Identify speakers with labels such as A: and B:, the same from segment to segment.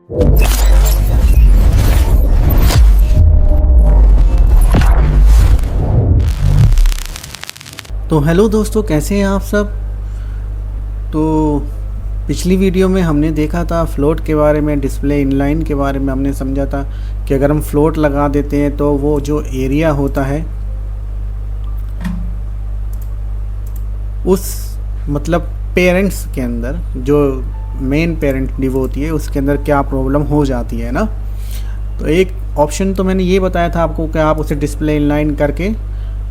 A: तो हेलो दोस्तों, कैसे हैं आप सब। तो पिछली वीडियो में हमने देखा था फ्लोट के बारे में, डिस्प्ले इनलाइन के बारे में हमने समझा था कि अगर हम फ्लोट लगा देते हैं तो वो जो एरिया होता है उस मतलब पेरेंट्स के अंदर, जो मेन पेरेंट डिव होती है उसके अंदर क्या प्रॉब्लम हो जाती है ना। तो एक ऑप्शन तो मैंने ये बताया था आपको कि आप उसे डिस्प्ले इनलाइन करके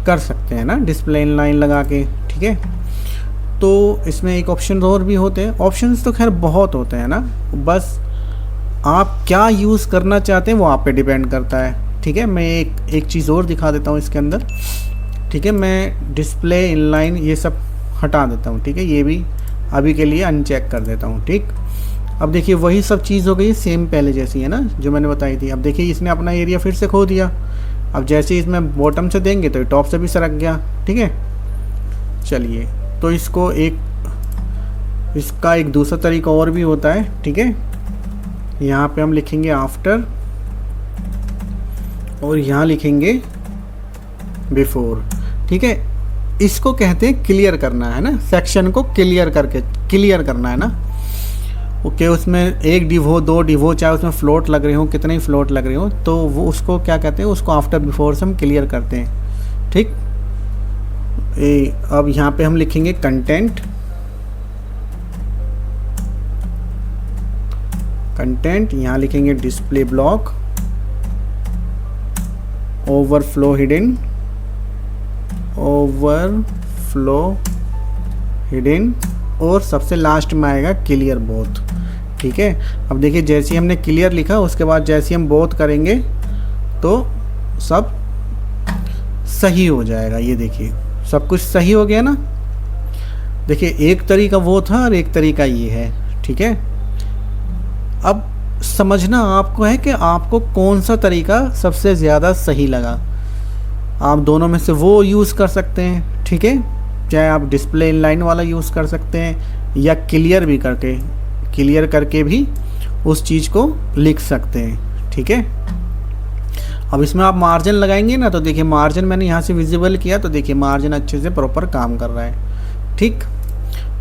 A: कर सकते हैं ना, डिस्प्ले इनलाइन लगा के, ठीक है। तो इसमें एक ऑप्शन और भी होते हैं, ऑप्शंस तो खैर बहुत होते हैं ना, बस आप क्या यूज़ करना चाहते हैं वो आप पे डिपेंड करता है, ठीक है। मैं एक चीज़ और दिखा देता हूँ इसके अंदर, ठीक है। मैं डिस्प्ले इनलाइन ये सब हटा देता हूँ, ठीक है, ये भी अभी के लिए अनचेक कर देता हूँ, ठीक। अब देखिए वही सब चीज़ हो गई सेम पहले जैसी है ना जो मैंने बताई थी। अब देखिए इसने अपना एरिया फिर से खो दिया। अब जैसे इसमें बॉटम से देंगे तो टॉप से भी सरक गया, ठीक है। चलिए, तो इसको इसका एक दूसरा तरीका और भी होता है, ठीक है। यहाँ पे हम लिखेंगे आफ्टर और यहाँ लिखेंगे बिफोर, ठीक है। इसको कहते हैं क्लियर करना है ना, सेक्शन को क्लियर करना है ना। ओके, उसमें एक डिव हो, दो डिव हो, चाहे उसमें फ्लोट लग रहे हो, कितने ही फ्लोट लग रहे हो, तो वो उसको क्या कहते हैं, उसको आफ्टर बिफोर से हम क्लियर करते हैं, ठीक। अब यहाँ पे हम लिखेंगे कंटेंट, यहाँ लिखेंगे डिस्प्ले ब्लॉक, ओवरफ्लो हिडन और सबसे लास्ट में आएगा क्लियर बोथ, ठीक है। अब देखिए जैसे ही हमने क्लियर लिखा उसके बाद जैसे ही हम बोथ करेंगे तो सब सही हो जाएगा। ये देखिए सब कुछ सही हो गया ना। देखिए एक तरीका वो था और एक तरीका ये है, ठीक है। अब समझना आपको है कि आपको कौन सा तरीका सबसे ज़्यादा सही लगा। आप दोनों में से वो यूज़ कर सकते हैं, ठीक है। चाहे आप डिस्प्ले इनलाइन वाला यूज़ कर सकते हैं या क्लियर करके भी उस चीज़ को लिख सकते हैं, ठीक है। अब इसमें आप मार्जिन लगाएंगे ना, तो देखिए मार्जिन मैंने यहाँ से विजिबल किया तो देखिए मार्जिन अच्छे से प्रॉपर काम कर रहा है, ठीक।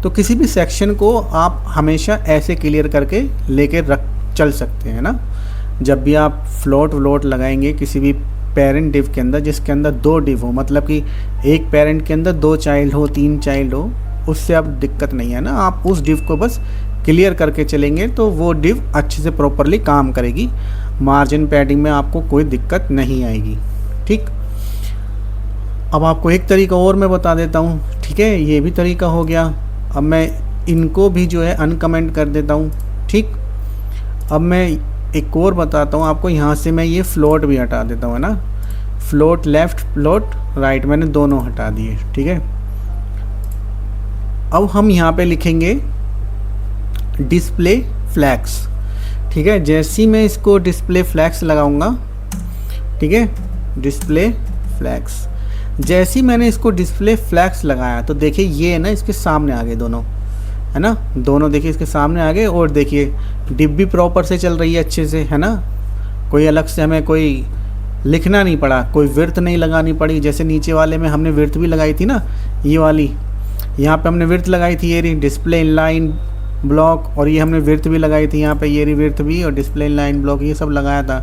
A: तो किसी भी सेक्शन को आप हमेशा ऐसे क्लियर करके लेके चल सकते हैं ना। जब भी आप फ्लोट लगाएंगे किसी भी पेरेंट डिव के अंदर जिसके अंदर दो डिव हो, मतलब कि एक पेरेंट के अंदर 2 चाइल्ड हो, 3 चाइल्ड हो, उससे अब दिक्कत नहीं है ना। आप उस डिव को बस क्लियर करके चलेंगे तो वो डिव अच्छे से प्रॉपरली काम करेगी, मार्जिन पैडिंग में आपको कोई दिक्कत नहीं आएगी, ठीक। अब आपको एक तरीका और मैं बता देता हूँ, ठीक है। ये भी तरीका हो गया। अब मैं इनको भी जो है अनकमेंट कर देता हूँ, ठीक। अब मैं एक और बताता हूँ आपको, यहाँ से मैं ये फ्लोट भी हटा देता हूँ, है ना। फ्लोट लेफ़्ट, फ्लोट राइट, मैंने दोनों हटा दिए, ठीक है। अब हम यहाँ पे लिखेंगे डिस्प्ले फ्लैग्स, ठीक है। जैसे ही मैं इसको डिस्प्ले फ्लैग्स लगाऊंगा, ठीक है, डिस्प्ले फ्लैग्स, जैसे ही मैंने इसको डिस्प्ले फ्लैग्स लगाया तो देखिए ये है ना इसके सामने आ गए दोनों, है ना। दोनों देखिए इसके सामने आ गए और देखिए डिप भी प्रॉपर से चल रही है अच्छे से, है ना। कोई अलग से हमें कोई लिखना नहीं पड़ा, कोई विड्थ नहीं लगानी पड़ी। जैसे नीचे वाले में हमने विड्थ भी लगाई थी ना, ये वाली यहाँ पे हमने विड्थ लगाई थी, ये रही डिस्प्ले इनलाइन ब्लॉक, और ये हमने विड्थ भी लगाई थी यहाँ पे, ये रही विड्थ भी और डिस्प्ले इनलाइन ब्लॉक, ये सब लगाया था।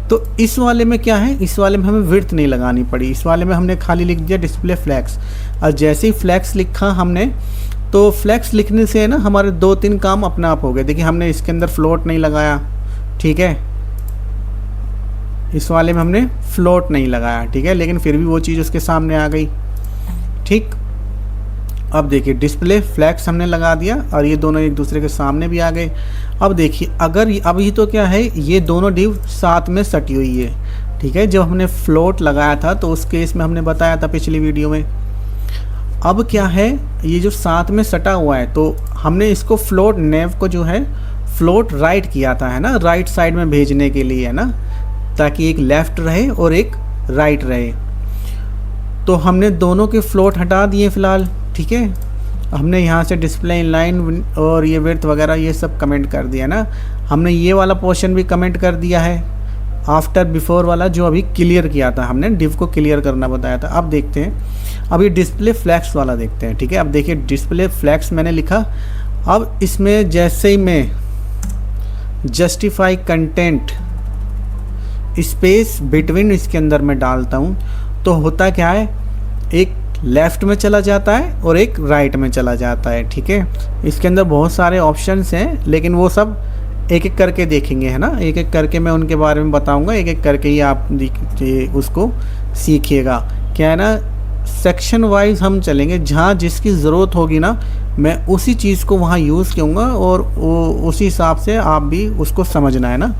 A: तो इस वाले में क्या है, इस वाले में हमें विड्थ नहीं लगानी पड़ी, इस वाले में हमने खाली लिख दिया डिस्प्ले फ्लैग्स। और जैसे ही फ्लैग्स लिखा हमने, तो फ्लैग्स लिखने से ना हमारे 2-3 काम अपने आप हो गए। देखिए हमने इसके अंदर फ्लोट नहीं लगाया, ठीक है, इस वाले में हमने फ्लोट नहीं लगाया, ठीक है, लेकिन फिर भी वो चीज़ उसके सामने आ गई, ठीक। अब देखिए डिस्प्ले फ्लैग्स हमने लगा दिया और ये दोनों एक दूसरे के सामने भी आ गए। अब देखिए अगर अभी तो क्या है, ये दोनों डिव साथ में सटी हुई है, ठीक है। जब हमने फ्लोट लगाया था तो उस केस में हमने बताया था पिछली वीडियो में। अब क्या है, ये जो साथ में सटा हुआ है तो हमने इसको फ्लोट नेव को जो है फ्लोट राइट किया था, है ना, राइट साइड में भेजने के लिए, है ना, ताकि एक लेफ़्ट रहे और एक राइट रहे। तो हमने दोनों के फ्लोट हटा दिए फ़िलहाल, ठीक है। हमने यहाँ से डिस्प्ले इनलाइन और ये विड्थ वगैरह ये सब कमेंट कर दिया ना। हमने ये वाला पोर्शन भी कमेंट कर दिया है, आफ्टर बिफोर वाला जो अभी क्लियर किया था हमने, डिव को क्लियर करना बताया था। अब देखते हैं, अब ये डिस्प्ले फ्लैग्स वाला देखते हैं। ठीक है, अब देखिए डिस्प्ले फ्लैग्स मैंने लिखा। अब इसमें जैसे ही मैं जस्टिफाई कंटेंट स्पेस बिटवीन इसके अंदर मैं डालता हूँ तो होता क्या है, एक लेफ़्ट में चला जाता है और एक राइट में चला जाता है। ठीक है, इसके अंदर बहुत सारे ऑप्शंस हैं, लेकिन वो सब एक एक करके देखेंगे, है ना। एक एक करके मैं उनके बारे में बताऊंगा, एक एक करके ही आप उसको सीखिएगा। क्या है ना, सेक्शन वाइज हम चलेंगे, जहाँ जिसकी ज़रूरत होगी ना मैं उसी चीज़ को वहाँ यूज़ करूँगा और उसी हिसाब से आप भी उसको समझना है ना।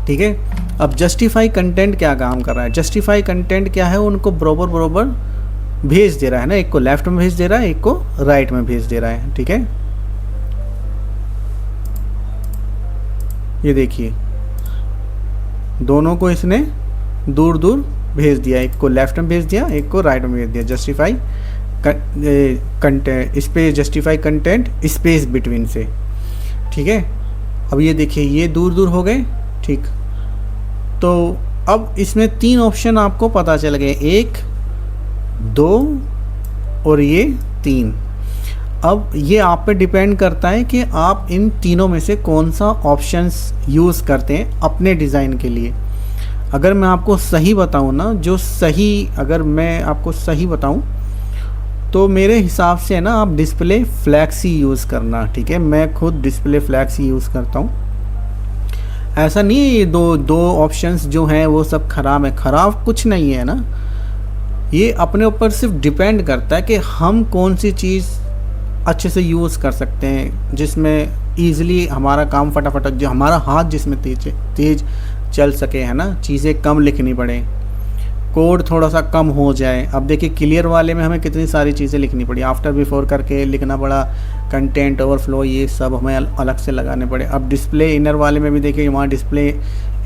A: ठीक है, अब जस्टिफाई कंटेंट क्या काम कर रहा है, जस्टिफाई कंटेंट क्या है, उनको बरोबर बरोबर भेज दे रहा है ना, एक को लेफ़्ट में भेज दे रहा है, एक को राइट में भेज दे रहा है। ठीक है, ये देखिए दोनों को इसने दूर दूर भेज दिया, एक को लेफ्ट में भेज दिया, एक को राइट में भेज दिया। Justify content space, justify content space between से। ठीक है, अब ये देखिए ये दूर दूर हो गए। ठीक, तो अब इसमें 3 ऑप्शन आपको पता चल गए, 1 2 और ये 3। अब ये आप पे डिपेंड करता है कि आप इन तीनों में से कौन सा ऑप्शंस यूज़ करते हैं अपने डिज़ाइन के लिए। अगर मैं आपको सही बताऊं ना, जो सही, अगर मैं आपको सही बताऊं तो मेरे हिसाब से ना आप डिस्प्ले फ्लैक्स ही यूज़ करना। ठीक है, मैं खुद डिस्प्ले फ्लैक्स ही यूज़ करता हूं। ऐसा नहीं है ये दो ऑप्शंस जो हैं वो सब ख़राब है, ख़राब कुछ नहीं है ना। ये अपने ऊपर सिर्फ डिपेंड करता है कि हम कौन सी चीज़ अच्छे से यूज़ कर सकते हैं, जिसमें ईज़िली हमारा काम फटाफट, जो हमारा हाथ जिसमें तेज चल सके, है ना, चीज़ें कम लिखनी पड़े, कोड थोड़ा सा कम हो जाए। अब देखिए क्लियर वाले में हमें कितनी सारी चीज़ें लिखनी पड़ी, आफ्टर बिफोर करके लिखना पड़ा, कंटेंट ओवरफ्लो ये सब हमें अलग से लगाने पड़े। अब डिस्प्ले इनर वाले में भी देखिए वहाँ डिस्प्ले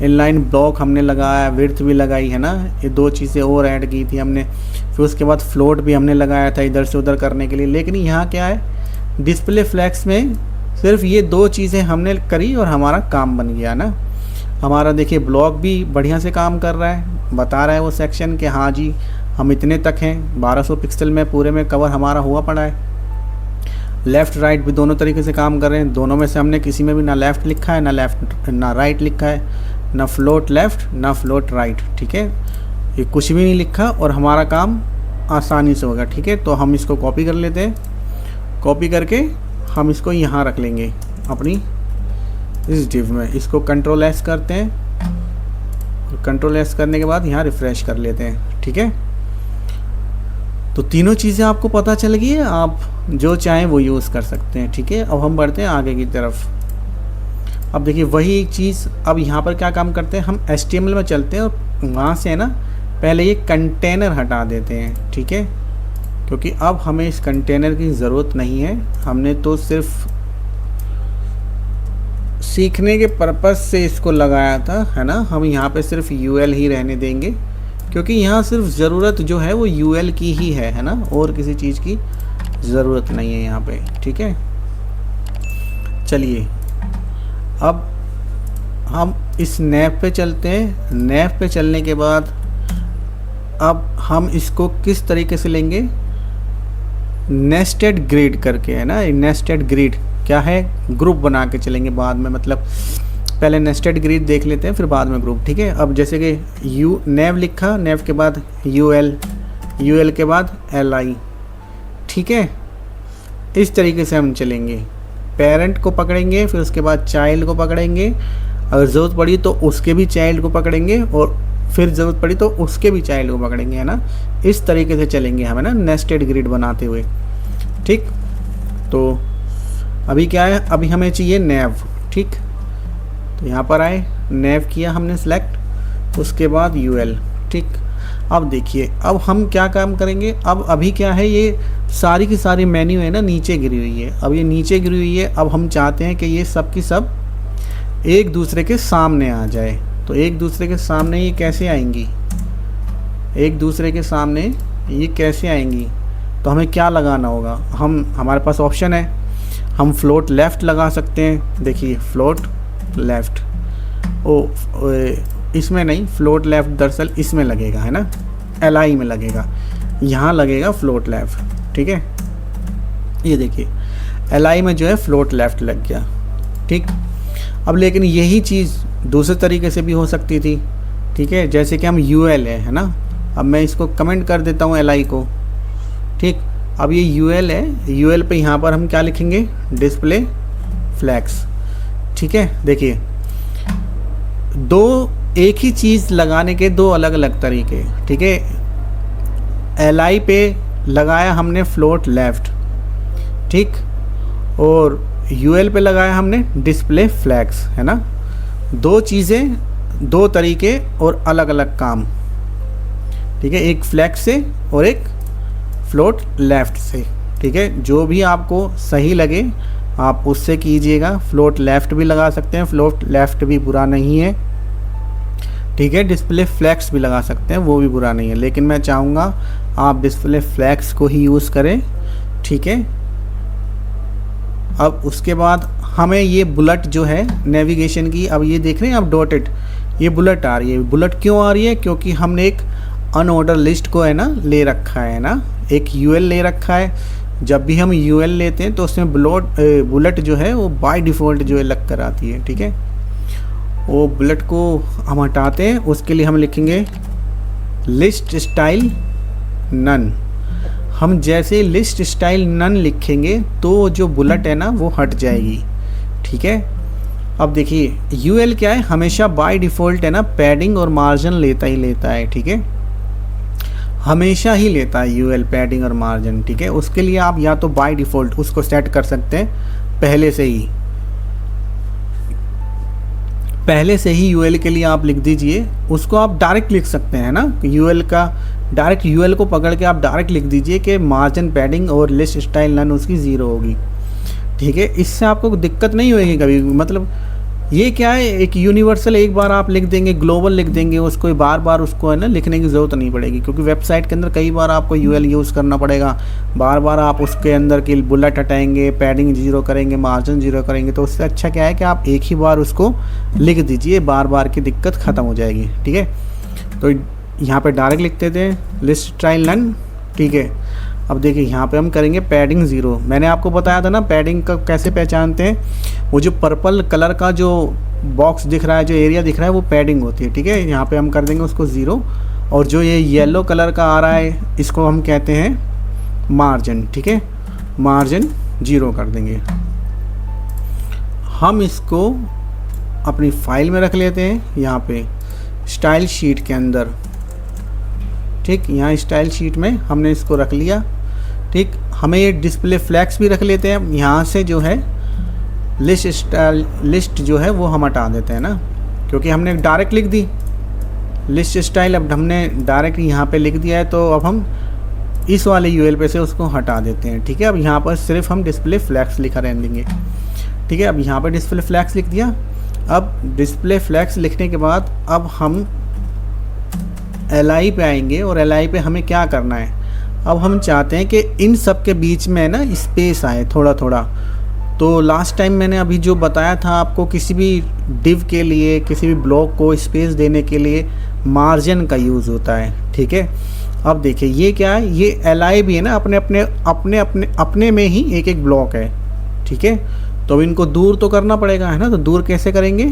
A: इनलाइन ब्लॉक हमने लगाया, विड्थ भी लगाई, है ना, ये 2 चीज़ें और ऐड की थी हमने। फिर उसके बाद फ्लोट भी हमने लगाया था इधर से उधर करने के लिए। लेकिन यहाँ क्या है, डिस्प्ले फ्लैक्स में सिर्फ ये 2 चीज़ें हमने करी और हमारा काम बन गया ना। हमारा देखिए ब्लॉक भी बढ़िया से काम कर रहा है, बता रहा है वो सेक्शन कि हाँ जी हम इतने तक हैं, 1200 पिक्सल में पूरे में कवर हमारा हुआ पड़ा है। लेफ़्ट राइट भी दोनों तरीके से काम कर रहे हैं, दोनों में से हमने किसी में भी ना लेफ़्ट लिखा है ना राइट लिखा है, ना फ्लोट लेफ़्ट ना फ्लोट राइट। ठीक है, ये कुछ भी नहीं लिखा और हमारा काम आसानी से होगा। ठीक है, तो हम इसको कॉपी कर लेते हैं, कॉपी करके हम इसको यहाँ रख लेंगे अपनी इस डिव में। इसको कंट्रोल एस करते हैं, कंट्रोल एस करने के बाद यहाँ रिफ़्रेश कर लेते हैं। ठीक है, तो तीनों चीज़ें आपको पता चल गई है, आप जो चाहें वो यूज़ कर सकते हैं। ठीक है, अब हम बढ़ते हैं आगे की तरफ। अब देखिए वही एक चीज़, अब यहाँ पर क्या काम करते हैं, हम HTML में चलते हैं और वहाँ से है ना पहले ये कंटेनर हटा देते हैं। ठीक है, क्योंकि अब हमें इस कंटेनर की ज़रूरत नहीं है, हमने तो सिर्फ सीखने के पर्पज़ से इसको लगाया था, है ना। हम यहाँ पे सिर्फ UL ही रहने देंगे, क्योंकि यहाँ सिर्फ ज़रूरत जो है वो UL की ही है ना, और किसी चीज़ की ज़रूरत नहीं है यहाँ पे। ठीक है, चलिए अब हम इस नैव पे चलते हैं। नैव पे चलने के बाद अब हम इसको किस तरीके से लेंगे, नेस्टेड ग्रिड करके, है ना। नेस्टेड ग्रिड क्या है, ग्रुप बना के चलेंगे बाद में, मतलब पहले नेस्टेड ग्रिड देख लेते हैं फिर बाद में ग्रुप। ठीक है, अब जैसे कि नेव लिखा, नेव के बाद UL के बाद LI। ठीक है, इस तरीके से हम चलेंगे, पेरेंट को पकड़ेंगे, फिर उसके बाद चाइल्ड को पकड़ेंगे, अगर ज़रूरत पड़ी तो उसके भी चाइल्ड को पकड़ेंगे, और फिर ज़रूरत पड़ी तो उसके भी चाइल्ड को पकड़ेंगे, है ना। इस तरीके से चलेंगे हम, है ना, नेस्टेड ग्रिड बनाते हुए। ठीक, तो अभी क्या है, अभी हमें चाहिए नेव। ठीक, तो यहाँ पर आए, नेव किया हमने सेलेक्ट, उसके बाद UL। ठीक, अब देखिए अब हम क्या काम करेंगे, अब अभी क्या है, ये सारी की सारी मेन्यू है ना नीचे गिरी हुई है। अब ये नीचे गिरी हुई है, अब हम चाहते हैं कि ये सब की सब एक दूसरे के सामने आ जाए। तो एक दूसरे के सामने ये कैसे आएंगी, एक दूसरे के सामने ये कैसे आएंगी, तो हमें क्या लगाना होगा, हमारे पास ऑप्शन है, हम फ्लोट लेफ़्ट लगा सकते हैं। देखिए फ्लोट लेफ़्ट, इसमें नहीं, फ्लोट लेफ़्ट दरअसल इसमें लगेगा, है ना, LI में लगेगा, यहाँ लगेगा फ्लोट लेफ़्ट। ठीक है, ये देखिए LI में जो है फ्लोट लेफ़्ट लग गया। ठीक, अब लेकिन यही चीज़ दूसरे तरीके से भी हो सकती थी। ठीक है, जैसे कि हम UL है ना, अब मैं इसको कमेंट कर देता हूँ LI को। ठीक, अब ये UL है, UL पे यहाँ पर हम क्या लिखेंगे, डिस्प्ले फ्लैक्स। ठीक है, देखिए दो एक ही चीज़ लगाने के दो अलग अलग तरीके। ठीक है, LI पे लगाया हमने फ्लोट लेफ़्ट, ठीक, और UL पे लगाया हमने डिस्प्ले फ्लैक्स, है ना, दो चीज़ें, दो तरीके और अलग अलग काम। ठीक है, एक फ्लैक्स से और एक फ्लोट लेफ़्ट से। ठीक है, जो भी आपको सही लगे आप उससे कीजिएगा। फ्लोट लेफ़्ट भी लगा सकते हैं, फ्लोट लेफ़्ट भी बुरा नहीं है। ठीक है, डिस्प्ले फ्लैक्स भी लगा सकते हैं, वो भी बुरा नहीं है, लेकिन मैं चाहूँगा आप डिस्प्ले फ्लैक्स को ही यूज़ करें। ठीक है, अब उसके बाद हमें ये बुलेट जो है नेविगेशन की, अब ये देख रहे हैं आप डॉटेड, ये बुलेट आ रही है। बुलेट क्यों आ रही है, क्योंकि हमने एक अनऑर्डर लिस्ट को है ना ले रखा है ना, एक UL ले रखा है। जब भी हम UL लेते हैं तो उसमें बुलेट जो है वो बाय डिफ़ॉल्ट जो है लग कर आती है। ठीक है, वो बुलेट को हम हटाते हैं, उसके लिए हम लिखेंगे लिस्ट स्टाइल नन। हम जैसे लिस्ट स्टाइल नन लिखेंगे तो जो बुलेट है ना वो हट जाएगी। ठीक है, अब देखिए UL क्या है, हमेशा बाय डिफ़ॉल्ट है ना पैडिंग और मार्जिन लेता ही लेता है। ठीक है, हमेशा ही लेता है UL पैडिंग और मार्जिन। ठीक है, उसके लिए आप या तो बाय डिफ़ॉल्ट उसको सेट कर सकते हैं पहले से ही UL के लिए आप लिख दीजिए, उसको आप डायरेक्ट लिख सकते हैं ना, UL का डायरेक्ट UL को पकड़ के आप डायरेक्ट लिख दीजिए कि मार्जिन पैडिंग और लिस्ट स्टाइल नन उसकी 0 होगी। ठीक है, इससे आपको दिक्कत नहीं होगी कभी, मतलब ये क्या है, एक यूनिवर्सल एक बार आप लिख देंगे, ग्लोबल लिख देंगे, उसको बार बार उसको है ना लिखने की ज़रूरत नहीं पड़ेगी, क्योंकि वेबसाइट के अंदर कई बार आपको UL यूज़ करना पड़ेगा, बार बार आप उसके अंदर की बुलेट हटाएंगे, पैडिंग 0 करेंगे, मार्जिन 0 करेंगे, तो उससे अच्छा क्या है कि आप एक ही बार उसको लिख दीजिए, बार बार की दिक्कत ख़त्म हो जाएगी। ठीक है, तो यहाँ पर डायरेक्ट लिख देते हैं लिस्ट स्टाइल नन। ठीक है, अब देखिए यहाँ पे हम करेंगे पैडिंग 0। मैंने आपको बताया था ना पैडिंग का कैसे पहचानते हैं, वो जो पर्पल कलर का जो बॉक्स दिख रहा है, जो एरिया दिख रहा है, वो पैडिंग होती है। ठीक है, यहाँ पे हम कर देंगे उसको 0, और जो ये येलो कलर का आ रहा है इसको हम कहते हैं मार्जिन। ठीक है, मार्जिन 0 कर देंगे। हम इसको अपनी फाइल में रख लेते हैं, यहाँ पे स्टाइल शीट के अंदर। ठीक, यहाँ स्टाइल शीट में हमने इसको रख लिया। ठीक, हमें ये डिस्प्ले फ्लैक्स भी रख लेते हैं, यहाँ से जो है लिस्ट जो है वो हम हटा देते हैं ना, क्योंकि हमने डायरेक्ट लिख दी लिस्ट स्टाइल, अब हमने डायरेक्ट यहाँ पे लिख दिया है, तो अब हम इस वाले UL पे से उसको हटा देते हैं। ठीक है, अब यहाँ पर सिर्फ हम डिस्प्ले फ्लैक्स लिखा रहने देंगे। ठीक है, अब यहाँ पर डिस्प्ले फ्लैक्स लिख दिया। अब डिस्प्ले फ्लैक्स लिखने के बाद अब हम LI पे आएंगे, और LI पे हमें क्या करना है, अब हम चाहते हैं कि इन सब के बीच में ना स्पेस आए थोड़ा थोड़ा। तो लास्ट टाइम मैंने अभी जो बताया था आपको, किसी भी डिव के लिए, किसी भी ब्लॉक को स्पेस देने के लिए मार्जिन का यूज़ होता है। ठीक है, अब देखिए ये क्या है, ये LI भी है ना अपने में ही एक एक ब्लॉक है। ठीक है, तो अब इनको दूर तो करना पड़ेगा, है ना, तो दूर कैसे करेंगे,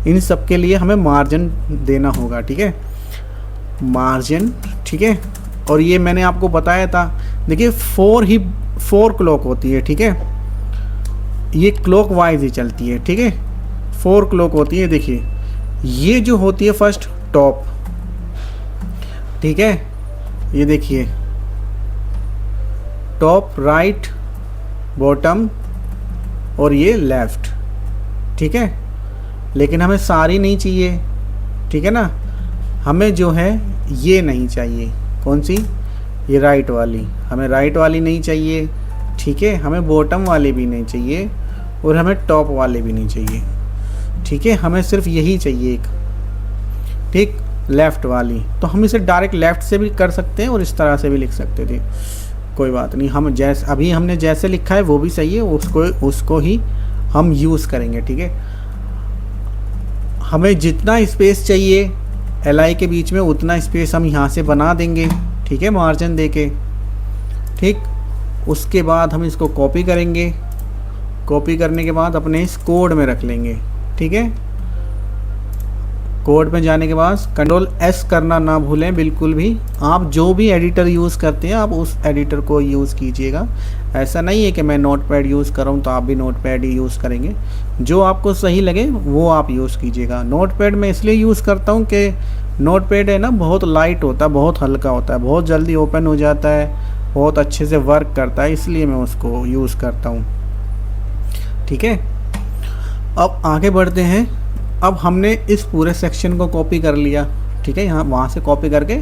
A: इन सब के लिए हमें मार्जिन देना होगा। ठीक है, मार्जिन। ठीक है, और ये मैंने आपको बताया था, देखिए 4 क्लॉक होती है। ठीक है, ये क्लॉक वाइज ही चलती है। ठीक है, 4 क्लॉक होती है। देखिए ये जो होती है फर्स्ट टॉप, ठीक है, ये देखिए टॉप, राइट, बॉटम और ये लेफ़्ट। ठीक है, लेकिन हमें सारी नहीं चाहिए। ठीक है ना, हमें जो है ये नहीं चाहिए, कौन सी, ये राइट वाली, हमें राइट वाली नहीं चाहिए। ठीक है, हमें बॉटम वाली भी नहीं चाहिए, और हमें टॉप वाले भी नहीं चाहिए। ठीक है, हमें सिर्फ यही चाहिए एक, ठीक, लेफ़्ट वाली। तो हम इसे डायरेक्ट लेफ़्ट से भी कर सकते हैं और इस तरह से भी लिख सकते थे। कोई बात नहीं, हम जैसे अभी हमने जैसे लिखा है वो भी सही है, उसको ही हम यूज़ करेंगे, ठीक है। हमें जितना स्पेस चाहिए एल के बीच में उतना स्पेस हम यहाँ से बना देंगे, ठीक है, मार्जिन देके, ठीक। उसके बाद हम इसको कॉपी करेंगे, कॉपी करने के बाद अपने इस कोड में रख लेंगे, ठीक है। कोड में जाने के बाद कंट्रोल एस करना ना भूलें बिल्कुल भी। आप जो भी एडिटर यूज़ करते हैं आप उस एडिटर को यूज़ कीजिएगा। ऐसा नहीं है कि मैं नोटपैड यूज़ कर रहा हूँ तो आप भी नोटपैड ही यूज़ करेंगे, जो आपको सही लगे वो आप यूज़ कीजिएगा। नोटपैड मैं इसलिए यूज़ करता हूँ कि नोटपैड है ना बहुत लाइट होता है, बहुत हल्का होता है, बहुत जल्दी ओपन हो जाता है, बहुत अच्छे से वर्क करता है, इसलिए मैं उसको यूज़ करता हूँ, ठीक है। अब आगे बढ़ते हैं। अब हमने इस पूरे सेक्शन को कॉपी कर लिया, ठीक है, यहाँ वहाँ से कॉपी करके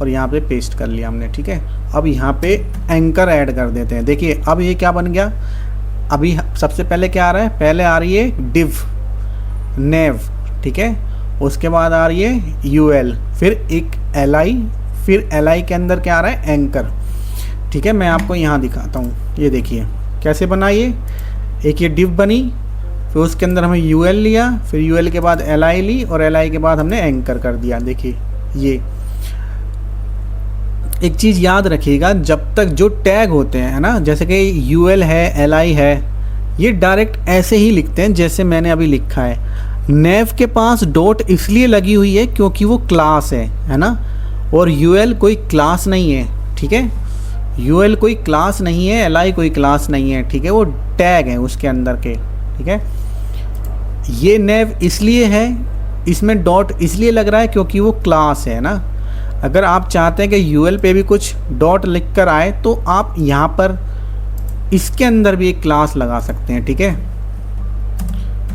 A: और यहाँ पे पेस्ट कर लिया हमने, ठीक है। अब यहाँ पे एंकर ऐड कर देते हैं। देखिए अब ये क्या बन गया, अभी सबसे पहले क्या आ रहा है, पहले आ रही है डिव नेव, ठीक है, उसके बाद आ रही है यूएल, फिर एक एलआई, फिर एलआई के अंदर क्या आ रहा है, एंकर, ठीक है। मैं आपको यहाँ दिखाता हूँ, ये देखिए कैसे बना ये। एक ये डिव बनी, फिर उसके अंदर हमें यूएल लिया, फिर यूएल के बाद एलआई ली और एलआई के बाद हमने एंकर कर दिया। देखिए ये एक चीज़ याद रखिएगा, जब तक जो टैग होते हैं है ना, जैसे कि यूएल है, एलआई है, ये डायरेक्ट ऐसे ही लिखते हैं जैसे मैंने अभी लिखा है। नेव के पास डॉट इसलिए लगी हुई है क्योंकि वो क्लास है ना, और यूएल कोई क्लास नहीं है, ठीक है। यूएल कोई क्लास नहीं है, एलआई कोई क्लास नहीं है, ठीक है, वो टैग है उसके अंदर के, ठीक है। ये नेव इसलिए है, इसमें डॉट इसलिए लग रहा है क्योंकि वो क्लास है ना। अगर आप चाहते हैं कि यूएल पे भी कुछ डॉट लिख कर आए तो आप यहाँ पर इसके अंदर भी एक क्लास लगा सकते हैं, ठीक है।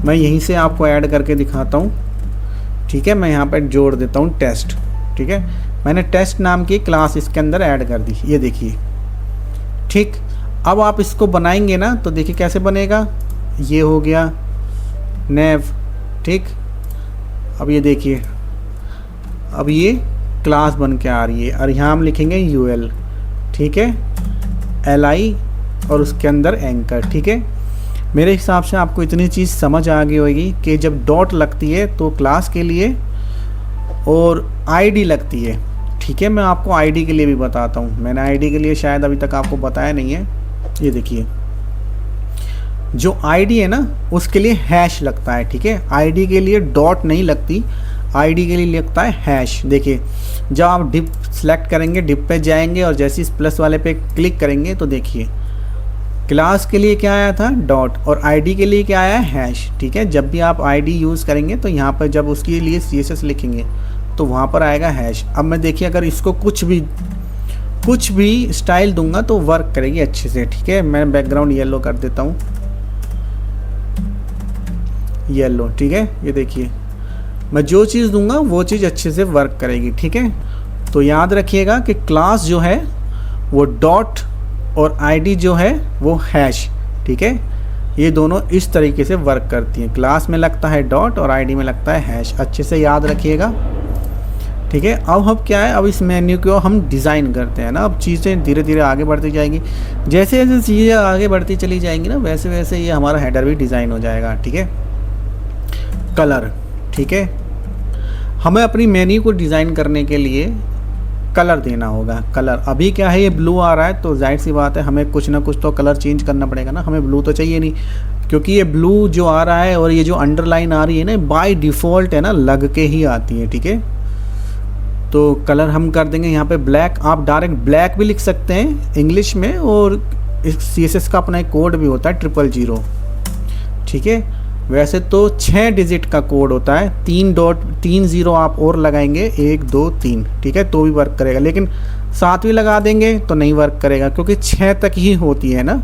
A: मैं यहीं से आपको ऐड करके दिखाता हूँ, ठीक है। मैं यहाँ पर जोड़ देता हूँ टेस्ट, ठीक है। मैंने टेस्ट नाम की क्लास इसके अंदर ऐड कर दी, ये देखिए, ठीक। अब आप इसको बनाएंगे ना तो देखिए कैसे बनेगा, ये हो गया नेव, ठीक। अब ये देखिए, अब ये क्लास बन के आ रही है और यहाँ हम लिखेंगे यूएल, ठीक है, एलआई और उसके अंदर एंकर, ठीक है। मेरे हिसाब से आपको इतनी चीज़ समझ आ गई होगी कि जब डॉट लगती है तो क्लास के लिए और आईडी लगती है, ठीक है। मैं आपको आईडी के लिए भी बताता हूँ, मैंने आईडी के लिए शायद अभी तक आपको बताया नहीं है। ये देखिए जो आईडी है ना उसके लिए हैश लगता है, ठीक है। आईडी के लिए डॉट नहीं लगती, आईडी के लिए लगता है हैश। देखिए जब आप डिप सेलेक्ट करेंगे, डिप पे जाएंगे और जैसे इस प्लस वाले पे क्लिक करेंगे तो देखिए क्लास के लिए क्या आया था, डॉट, और आईडी के लिए क्या आया है, हैश, ठीक है। जब भी आप आईडी यूज़ करेंगे तो यहाँ पर जब उसके लिए CSS लिखेंगे तो वहाँ पर आएगा हैश। अब मैं देखिए अगर इसको कुछ भी स्टाइल दूंगा तो वर्क करेगी अच्छे से, ठीक है। मैं बैकग्राउंड येलो कर देता हूँ, येलो, ठीक है। ये देखिए मैं जो चीज़ दूंगा वो चीज़ अच्छे से वर्क करेगी, ठीक है। तो याद रखिएगा कि क्लास जो है वो डॉट और आईडी जो है वो हैश, ठीक है। ये दोनों इस तरीके से वर्क करती हैं, क्लास में लगता है डॉट और आईडी में लगता है हैश, अच्छे से याद रखिएगा, ठीक है। अब क्या है, अब इस मेन्यू को हम डिज़ाइन करते हैं ना। अब चीज़ें धीरे धीरे आगे बढ़ती जाएंगी, जैसे जैसे चीज़ें आगे बढ़ती चली जाएंगी ना वैसे वैसे ये हमारा हेडर भी डिज़ाइन हो जाएगा, ठीक है। कलर, ठीक है, हमें अपनी मेन्यू को डिज़ाइन करने के लिए कलर देना होगा। कलर अभी क्या है, ये ब्लू आ रहा है तो जाहिर सी बात है हमें कुछ ना कुछ तो कलर चेंज करना पड़ेगा ना। हमें ब्लू तो चाहिए नहीं, क्योंकि ये ब्लू जो आ रहा है और ये जो अंडरलाइन आ रही है ना बाय डिफ़ॉल्ट है ना लग के ही आती है, ठीक है। तो कलर हम कर देंगे यहाँ पे ब्लैक। आप डायरेक्ट ब्लैक भी लिख सकते हैं इंग्लिश में, और इस CSS का अपना एक कोड भी होता है 000, ठीक है। वैसे तो 6 डिजिट का कोड होता है, 3 0 आप और लगाएंगे, 1 2 3, ठीक है, तो भी वर्क करेगा। लेकिन 7 भी लगा देंगे तो नहीं वर्क करेगा, क्योंकि 6 तक ही होती है ना,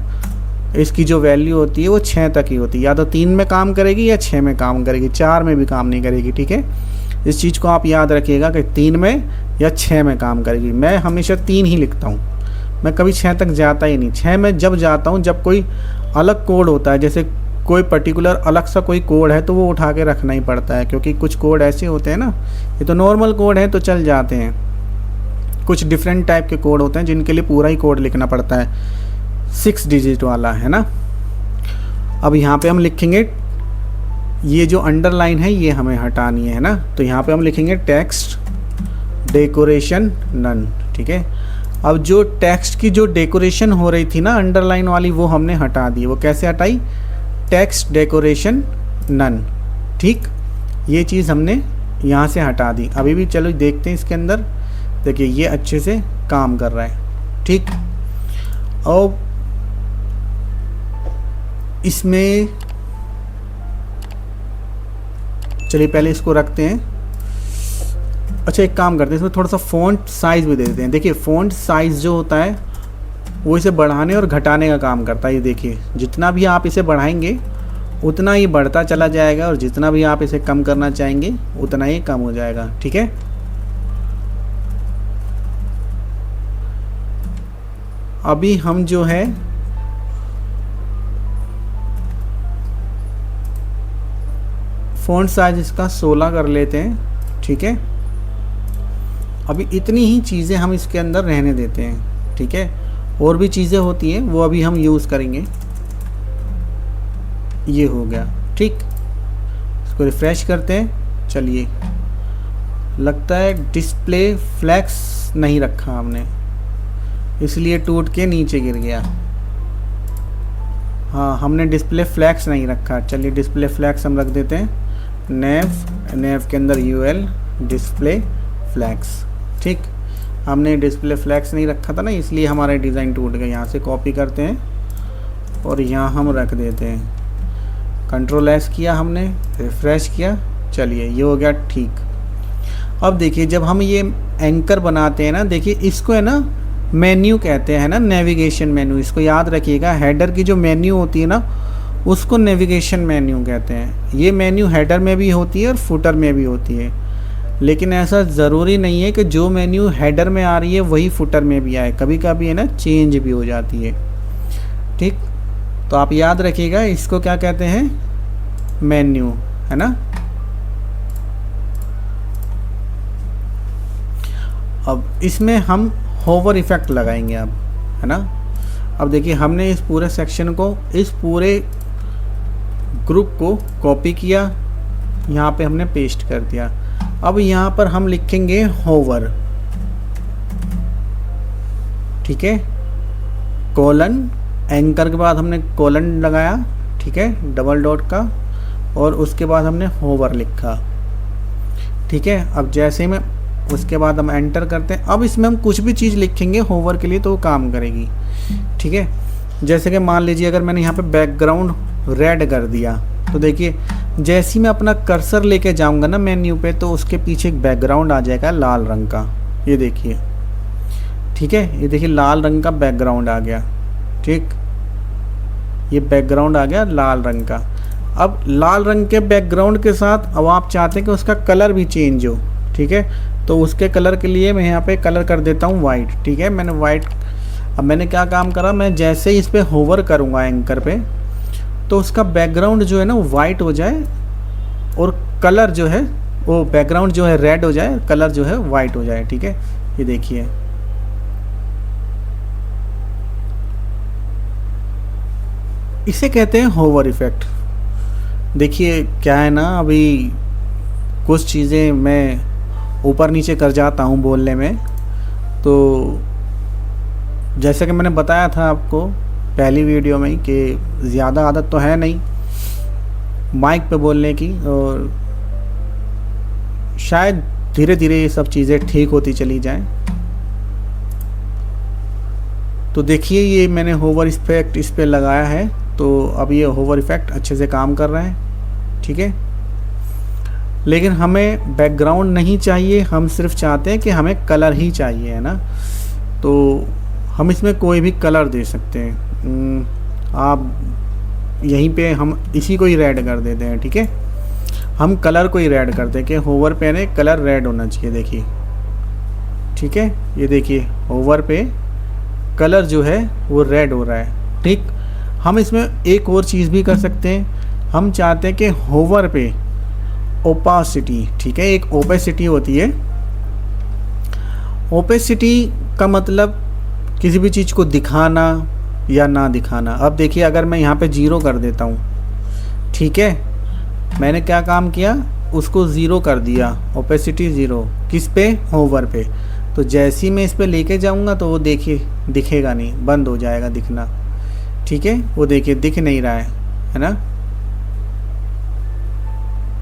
A: इसकी जो वैल्यू होती है वो 6 तक ही होती है। या तो 3 में काम करेगी या 6 में काम करेगी, 4 में भी काम नहीं करेगी, ठीक है। इस चीज़ को आप याद रखिएगा कि 3 में या 6 में काम करेगी। मैं हमेशा 3 ही लिखता हूँ, मैं कभी 6 तक जाता ही नहीं। 6 में जब जाता हूँ जब कोई अलग कोड होता है, जैसे कोई पर्टिकुलर अलग सा कोई कोड है तो वो उठा के रखना ही पड़ता है, क्योंकि कुछ कोड ऐसे होते हैं ना, ये तो नॉर्मल कोड है तो चल जाते हैं, कुछ डिफरेंट टाइप के कोड होते हैं जिनके लिए पूरा ही कोड लिखना पड़ता है, 6 डिजिट वाला, है ना। अब यहाँ पे हम लिखेंगे, ये जो अंडरलाइन है ये हमें हटानी है ना, तो यहाँ पे हम लिखेंगे टेक्स्ट डेकोरेशन नन, ठीक है। अब जो टेक्स्ट की जो डेकोरेशन हो रही थी ना अंडरलाइन वाली, वो हमने हटा दी। वो कैसे हटाई? टेक्स्ट डेकोरेशन नन, ठीक। ये चीज़ हमने यहाँ से हटा दी। अभी भी चलो देखते हैं इसके अंदर, देखिए ये अच्छे से काम कर रहा है, ठीक। और इसमें चलिए पहले इसको रखते हैं। अच्छा एक काम करते हैं, इसमें थोड़ा सा फ़ॉन्ट साइज़ भी दे देते हैं। देखिए फ़ॉन्ट साइज़ जो होता है वो इसे बढ़ाने और घटाने का काम करता है। ये देखिए जितना भी आप इसे बढ़ाएंगे उतना ही बढ़ता चला जाएगा, और जितना भी आप इसे कम करना चाहेंगे उतना ही कम हो जाएगा, ठीक है। अभी हम जो है फ़ॉन्ट साइज इसका 16 कर लेते हैं, ठीक है। अभी इतनी ही चीज़ें हम इसके अंदर रहने देते हैं, ठीक है। और भी चीज़ें होती हैं वो अभी हम यूज़ करेंगे। ये हो गया, ठीक। इसको रिफ़्रेश करते हैं। चलिए, लगता है डिस्प्ले फ्लैक्स नहीं रखा हमने, इसलिए टूट के नीचे गिर गया। हाँ, हमने डिस्प्ले फ्लैक्स नहीं रखा। चलिए डिस्प्ले फ्लैक्स हम रख देते हैं। नेव के अंदर UL डिस्प्ले फ्लैक्स, ठीक। हमने डिस्प्ले फ्लैक्स नहीं रखा था ना, इसलिए हमारा डिज़ाइन टूट गया। यहाँ से कॉपी करते हैं और यहाँ हम रख देते हैं। कंट्रोल S किया हमने, रिफ़्रेश किया। चलिए ये हो गया, ठीक। अब देखिए जब हम ये एंकर बनाते हैं ना, देखिए इसको है ना मेन्यू कहते हैं ना, नेविगेशन मेन्यू। इसको याद रखिएगा, हेडर की जो मेन्यू होती है ना उसको नेविगेशन मेन्यू कहते हैं। ये मेन्यू हेडर में भी होती है और फुटर में भी होती है, लेकिन ऐसा ज़रूरी नहीं है कि जो मेन्यू हेडर में आ रही है वही फुटर में भी आए। कभी कभी है ना चेंज भी हो जाती है, ठीक। तो आप याद रखिएगा इसको क्या कहते हैं, मेन्यू, है ना। अब इसमें हम होवर इफ़ेक्ट लगाएंगे अब, है ना। अब देखिए हमने इस पूरे सेक्शन को, इस पूरे ग्रुप को कॉपी किया, यहाँ पे हमने पेस्ट कर दिया। अब यहाँ पर हम लिखेंगे होवर, ठीक है। कोलन, एंकर के बाद हमने कोलन लगाया, ठीक है, डबल डॉट का, और उसके बाद हमने होवर लिखा, ठीक है। अब जैसे में उसके बाद हम एंटर करते हैं। अब इसमें हम कुछ भी चीज़ लिखेंगे होवर के लिए तो वो काम करेगी, ठीक है। जैसे कि मान लीजिए अगर मैंने यहाँ पे बैकग्राउंड रेड कर दिया, तो देखिए जैसे ही मैं अपना कर्सर लेके जाऊँगा ना मेन्यू पे, तो उसके पीछे एक बैकग्राउंड आ जाएगा लाल रंग का। ये देखिए, ठीक है, ये देखिए लाल रंग का बैकग्राउंड आ गया, ठीक। ये बैकग्राउंड आ गया लाल रंग का। अब लाल रंग के बैकग्राउंड के साथ अब आप चाहते हैं कि उसका कलर भी चेंज हो, ठीक है। तो उसके कलर के लिए मैं यहाँ पे कलर कर देता हूँ वाइट, ठीक है। मैंने वाइट, अब मैंने क्या काम करा, मैं जैसे ही इस पर होवर करूँगा एंकर पे, तो उसका बैकग्राउंड जो है ना वो वाइट हो जाए और कलर जो है वो बैकग्राउंड जो है रेड हो जाए, कलर जो है वाइट हो जाए, ठीक है। ये देखिए, इसे कहते हैं होवर इफेक्ट। देखिए क्या है ना, अभी कुछ चीज़ें मैं ऊपर नीचे कर जाता हूँ बोलने में, तो जैसे कि मैंने बताया था आपको पहली वीडियो में ही कि ज़्यादा आदत तो है नहीं माइक पे बोलने की, और शायद धीरे धीरे ये सब चीज़ें ठीक होती चली जाएं। तो देखिए ये मैंने होवर इफेक्ट इस पे लगाया है, तो अब ये होवर इफेक्ट अच्छे से काम कर रहा है, ठीक है। लेकिन हमें बैकग्राउंड नहीं चाहिए, हम सिर्फ चाहते हैं कि हमें कलर ही चाहिए, है ना। तो हम इसमें कोई भी कलर दे सकते हैं। आप यहीं पे हम इसी को ही रेड कर देते हैं, ठीक है। हम कलर को ही रेड करते हैं कि होवर पे ने कलर रेड होना चाहिए, देखिए, ठीक है। ये देखिए होवर पे कलर जो है वो रेड हो रहा है, ठीक। हम इसमें एक और चीज़ भी कर सकते हैं, हम चाहते हैं कि होवर पे ओपासिटी, ठीक है, एक ओपेसिटी होती है, ओपेसिटी का मतलब किसी भी चीज़ को दिखाना या ना दिखाना। अब देखिए अगर मैं यहाँ पे 0 कर देता हूँ, ठीक है, मैंने क्या काम किया, उसको 0 कर दिया, ओपेसिटी 0, किस पे, होवर पे। तो जैसे ही मैं इस पे लेके जाऊँगा तो वो देखिए दिखेगा नहीं, बंद हो जाएगा दिखना, ठीक है। वो देखिए दिख नहीं रहा है ना,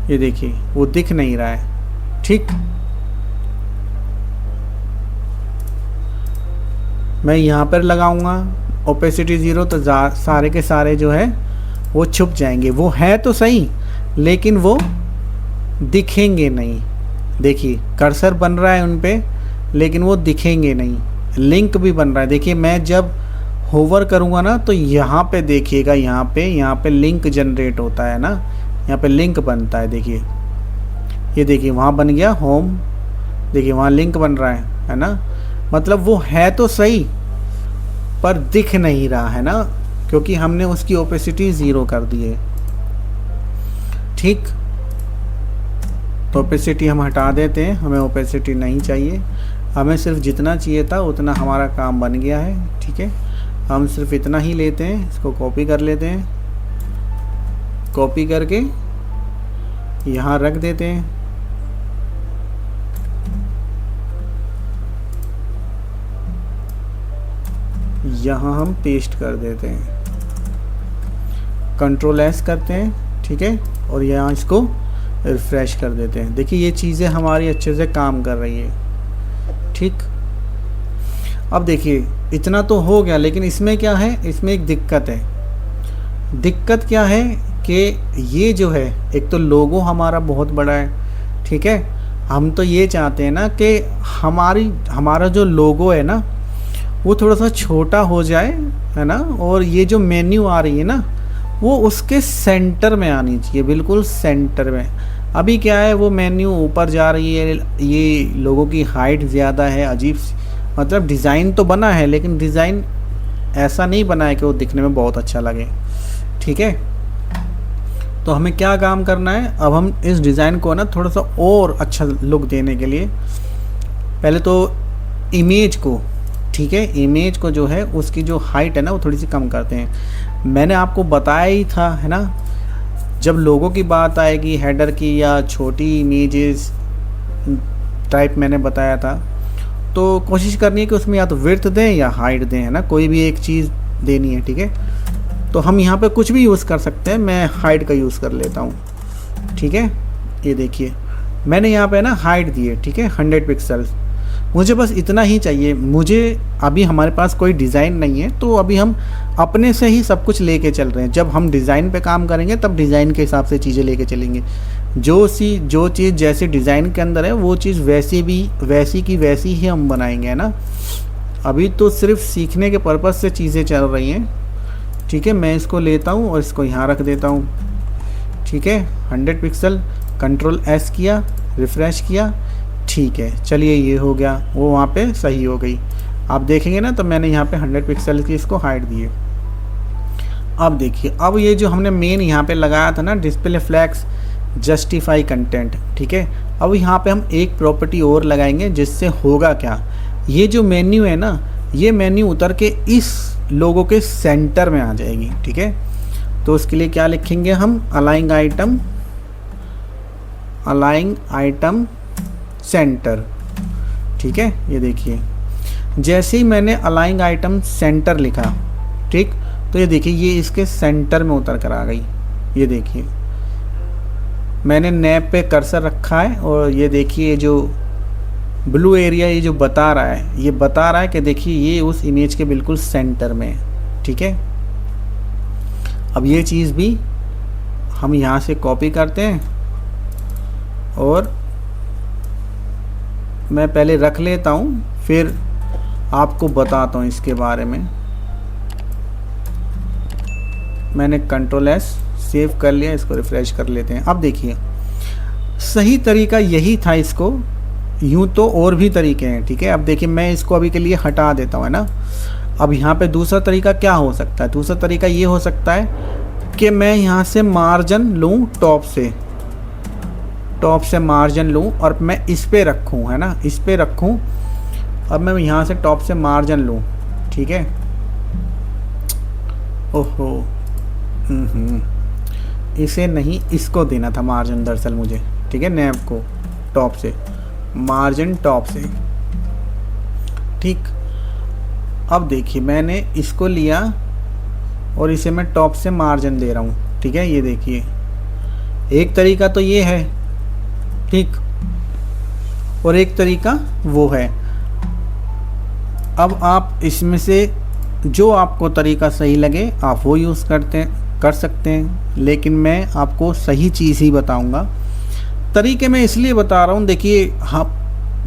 A: ये देखिए वो दिख नहीं रहा है, ठीक। मैं यहाँ पर लगाऊंगा ओपेसिटी 0 तो सारे के सारे जो है वो छुप जाएंगे। वो है तो सही लेकिन वो दिखेंगे नहीं। देखिए कर्सर बन रहा है उन पे लेकिन वो दिखेंगे नहीं। लिंक भी बन रहा है, देखिए मैं जब होवर करूँगा ना तो यहाँ पे देखिएगा, यहाँ पे लिंक जनरेट होता है ना, यहाँ पे लिंक बनता है। देखिए ये देखिए वहाँ बन गया होम, देखिए वहाँ लिंक बन रहा है ना। मतलब वो है तो सही पर दिख नहीं रहा है ना, क्योंकि हमने उसकी ओपेसिटी 0 कर दी है, ठीक। तो ओपेसिटी हम हटा देते हैं, हमें ओपेसिटी नहीं चाहिए, हमें सिर्फ जितना चाहिए था उतना हमारा काम बन गया है, ठीक है। हम सिर्फ इतना ही लेते हैं, इसको कॉपी कर लेते हैं, कॉपी करके यहाँ रख देते हैं। यहाँ हम पेस्ट कर देते हैं, कंट्रोल एस करते हैं, ठीक है, और यहाँ इसको रिफ्रेश कर देते हैं। देखिए ये चीज़ें हमारी अच्छे से काम कर रही है, ठीक। अब देखिए इतना तो हो गया, लेकिन इसमें क्या है, इसमें एक दिक्कत है। दिक्कत क्या है कि ये जो है, एक तो लोगो हमारा बहुत बड़ा है, ठीक है। हम तो ये चाहते हैं ना कि हमारा जो लोगो है ना वो थोड़ा सा छोटा हो जाए, है ना, और ये जो मेन्यू आ रही है ना वो उसके सेंटर में आनी चाहिए, बिल्कुल सेंटर में। अभी क्या है, वो मेन्यू ऊपर जा रही है, ये लोगों की हाइट ज़्यादा है, अजीब मतलब डिज़ाइन तो बना है लेकिन डिज़ाइन ऐसा नहीं बना है कि वो दिखने में बहुत अच्छा लगे, ठीक है। तो हमें क्या काम करना है, अब हम इस डिज़ाइन को ना थोड़ा सा और अच्छा लुक देने के लिए पहले तो इमेज को, ठीक है, इमेज को जो है उसकी जो हाइट है ना वो थोड़ी सी कम करते हैं। मैंने आपको बताया ही था, है ना, जब लोगों की बात आएगी हेडर की या छोटी इमेजेस टाइप मैंने बताया था, तो कोशिश करनी है कि उसमें या तो विड्थ दें या हाइट दें, है ना, कोई भी एक चीज़ देनी है, ठीक है। तो हम यहाँ पे कुछ भी यूज़ कर सकते हैं, मैं हाइट का यूज़ कर लेता हूँ, ठीक है। ये देखिए मैंने यहाँ पे ना हाइट दी है, ठीक है, 100 पिक्सल। मुझे बस इतना ही चाहिए, मुझे अभी हमारे पास कोई डिज़ाइन नहीं है तो अभी हम अपने से ही सब कुछ लेके चल रहे हैं। जब हम डिज़ाइन पे काम करेंगे तब डिज़ाइन के हिसाब से चीज़ें लेके चलेंगे। जो चीज़ जैसे डिज़ाइन के अंदर है वो चीज़ वैसी की वैसी ही हम बनाएंगे, है ना। अभी तो सिर्फ सीखने के पर्पज़ से चीज़ें चल रही हैं, ठीक है। मैं इसको लेता हूँ और इसको यहाँ रख देता हूँ, ठीक है। 100 पिक्सल, कंट्रोल एस किया, रिफ़्रेश किया, ठीक है। चलिए ये हो गया, वो वहाँ पे सही हो गई। आप देखेंगे ना तो मैंने यहाँ पे 100 पिक्सल की इसको हाइट दी है। अब देखिए, अब ये जो हमने मेन यहाँ पे लगाया था ना, डिस्प्ले फ्लैग्स जस्टिफाई कंटेंट, ठीक है। अब यहाँ पे हम एक प्रॉपर्टी और लगाएंगे, जिससे होगा क्या, ये जो मेन्यू है ना, ये मेन्यू उतर के इस लोगो के सेंटर में आ जाएगी, ठीक है। तो उसके लिए क्या लिखेंगे हम, अलाइंग आइटम सेंटर, ठीक है। ये देखिए जैसे ही मैंने अलाइंग आइटम सेंटर लिखा, ठीक, तो ये देखिए ये इसके सेंटर में उतर कर आ गई। ये देखिए मैंने नैब पे कर्सर रखा है और ये देखिए जो ब्लू एरिया ये जो बता रहा है, ये बता रहा है कि देखिए ये उस इमेज के बिल्कुल सेंटर में है, ठीक है। अब ये चीज़ भी हम यहाँ से कॉपी करते हैं और मैं पहले रख लेता हूँ, फिर आपको बताता हूँ इसके बारे में। मैंने कंट्रोल एस सेव कर लिया, इसको रिफ़्रेश कर लेते हैं। अब देखिए सही तरीका यही था, इसको यूँ तो और भी तरीके हैं, ठीक है। अब देखिए मैं इसको अभी के लिए हटा देता हूँ, है ना। अब यहाँ पे दूसरा तरीका क्या हो सकता है, दूसरा तरीका ये हो सकता है कि मैं यहाँ से मार्जिन लूँ, टॉप से मार्जिन लूँ और मैं इस पे रखूँ, है ना, इस पे रखूँ अब मैं यहाँ से टॉप से मार्जिन लूँ, ठीक है। ओहो, इसे नहीं, इसको देना था मार्जिन दरअसल मुझे, ठीक है। नैव को टॉप से, मार्जिन टॉप से, ठीक। अब देखिए मैंने इसको लिया और इसे मैं टॉप से मार्जिन दे रहा हूँ, ठीक है। ये देखिए, एक तरीका तो ये है, ठीक, और एक तरीका वो है। अब आप इसमें से जो आपको तरीका सही लगे आप वो यूज़ कर सकते हैं, लेकिन मैं आपको सही चीज़ ही बताऊंगा। तरीके मैं इसलिए बता रहा हूँ, देखिए हाँ,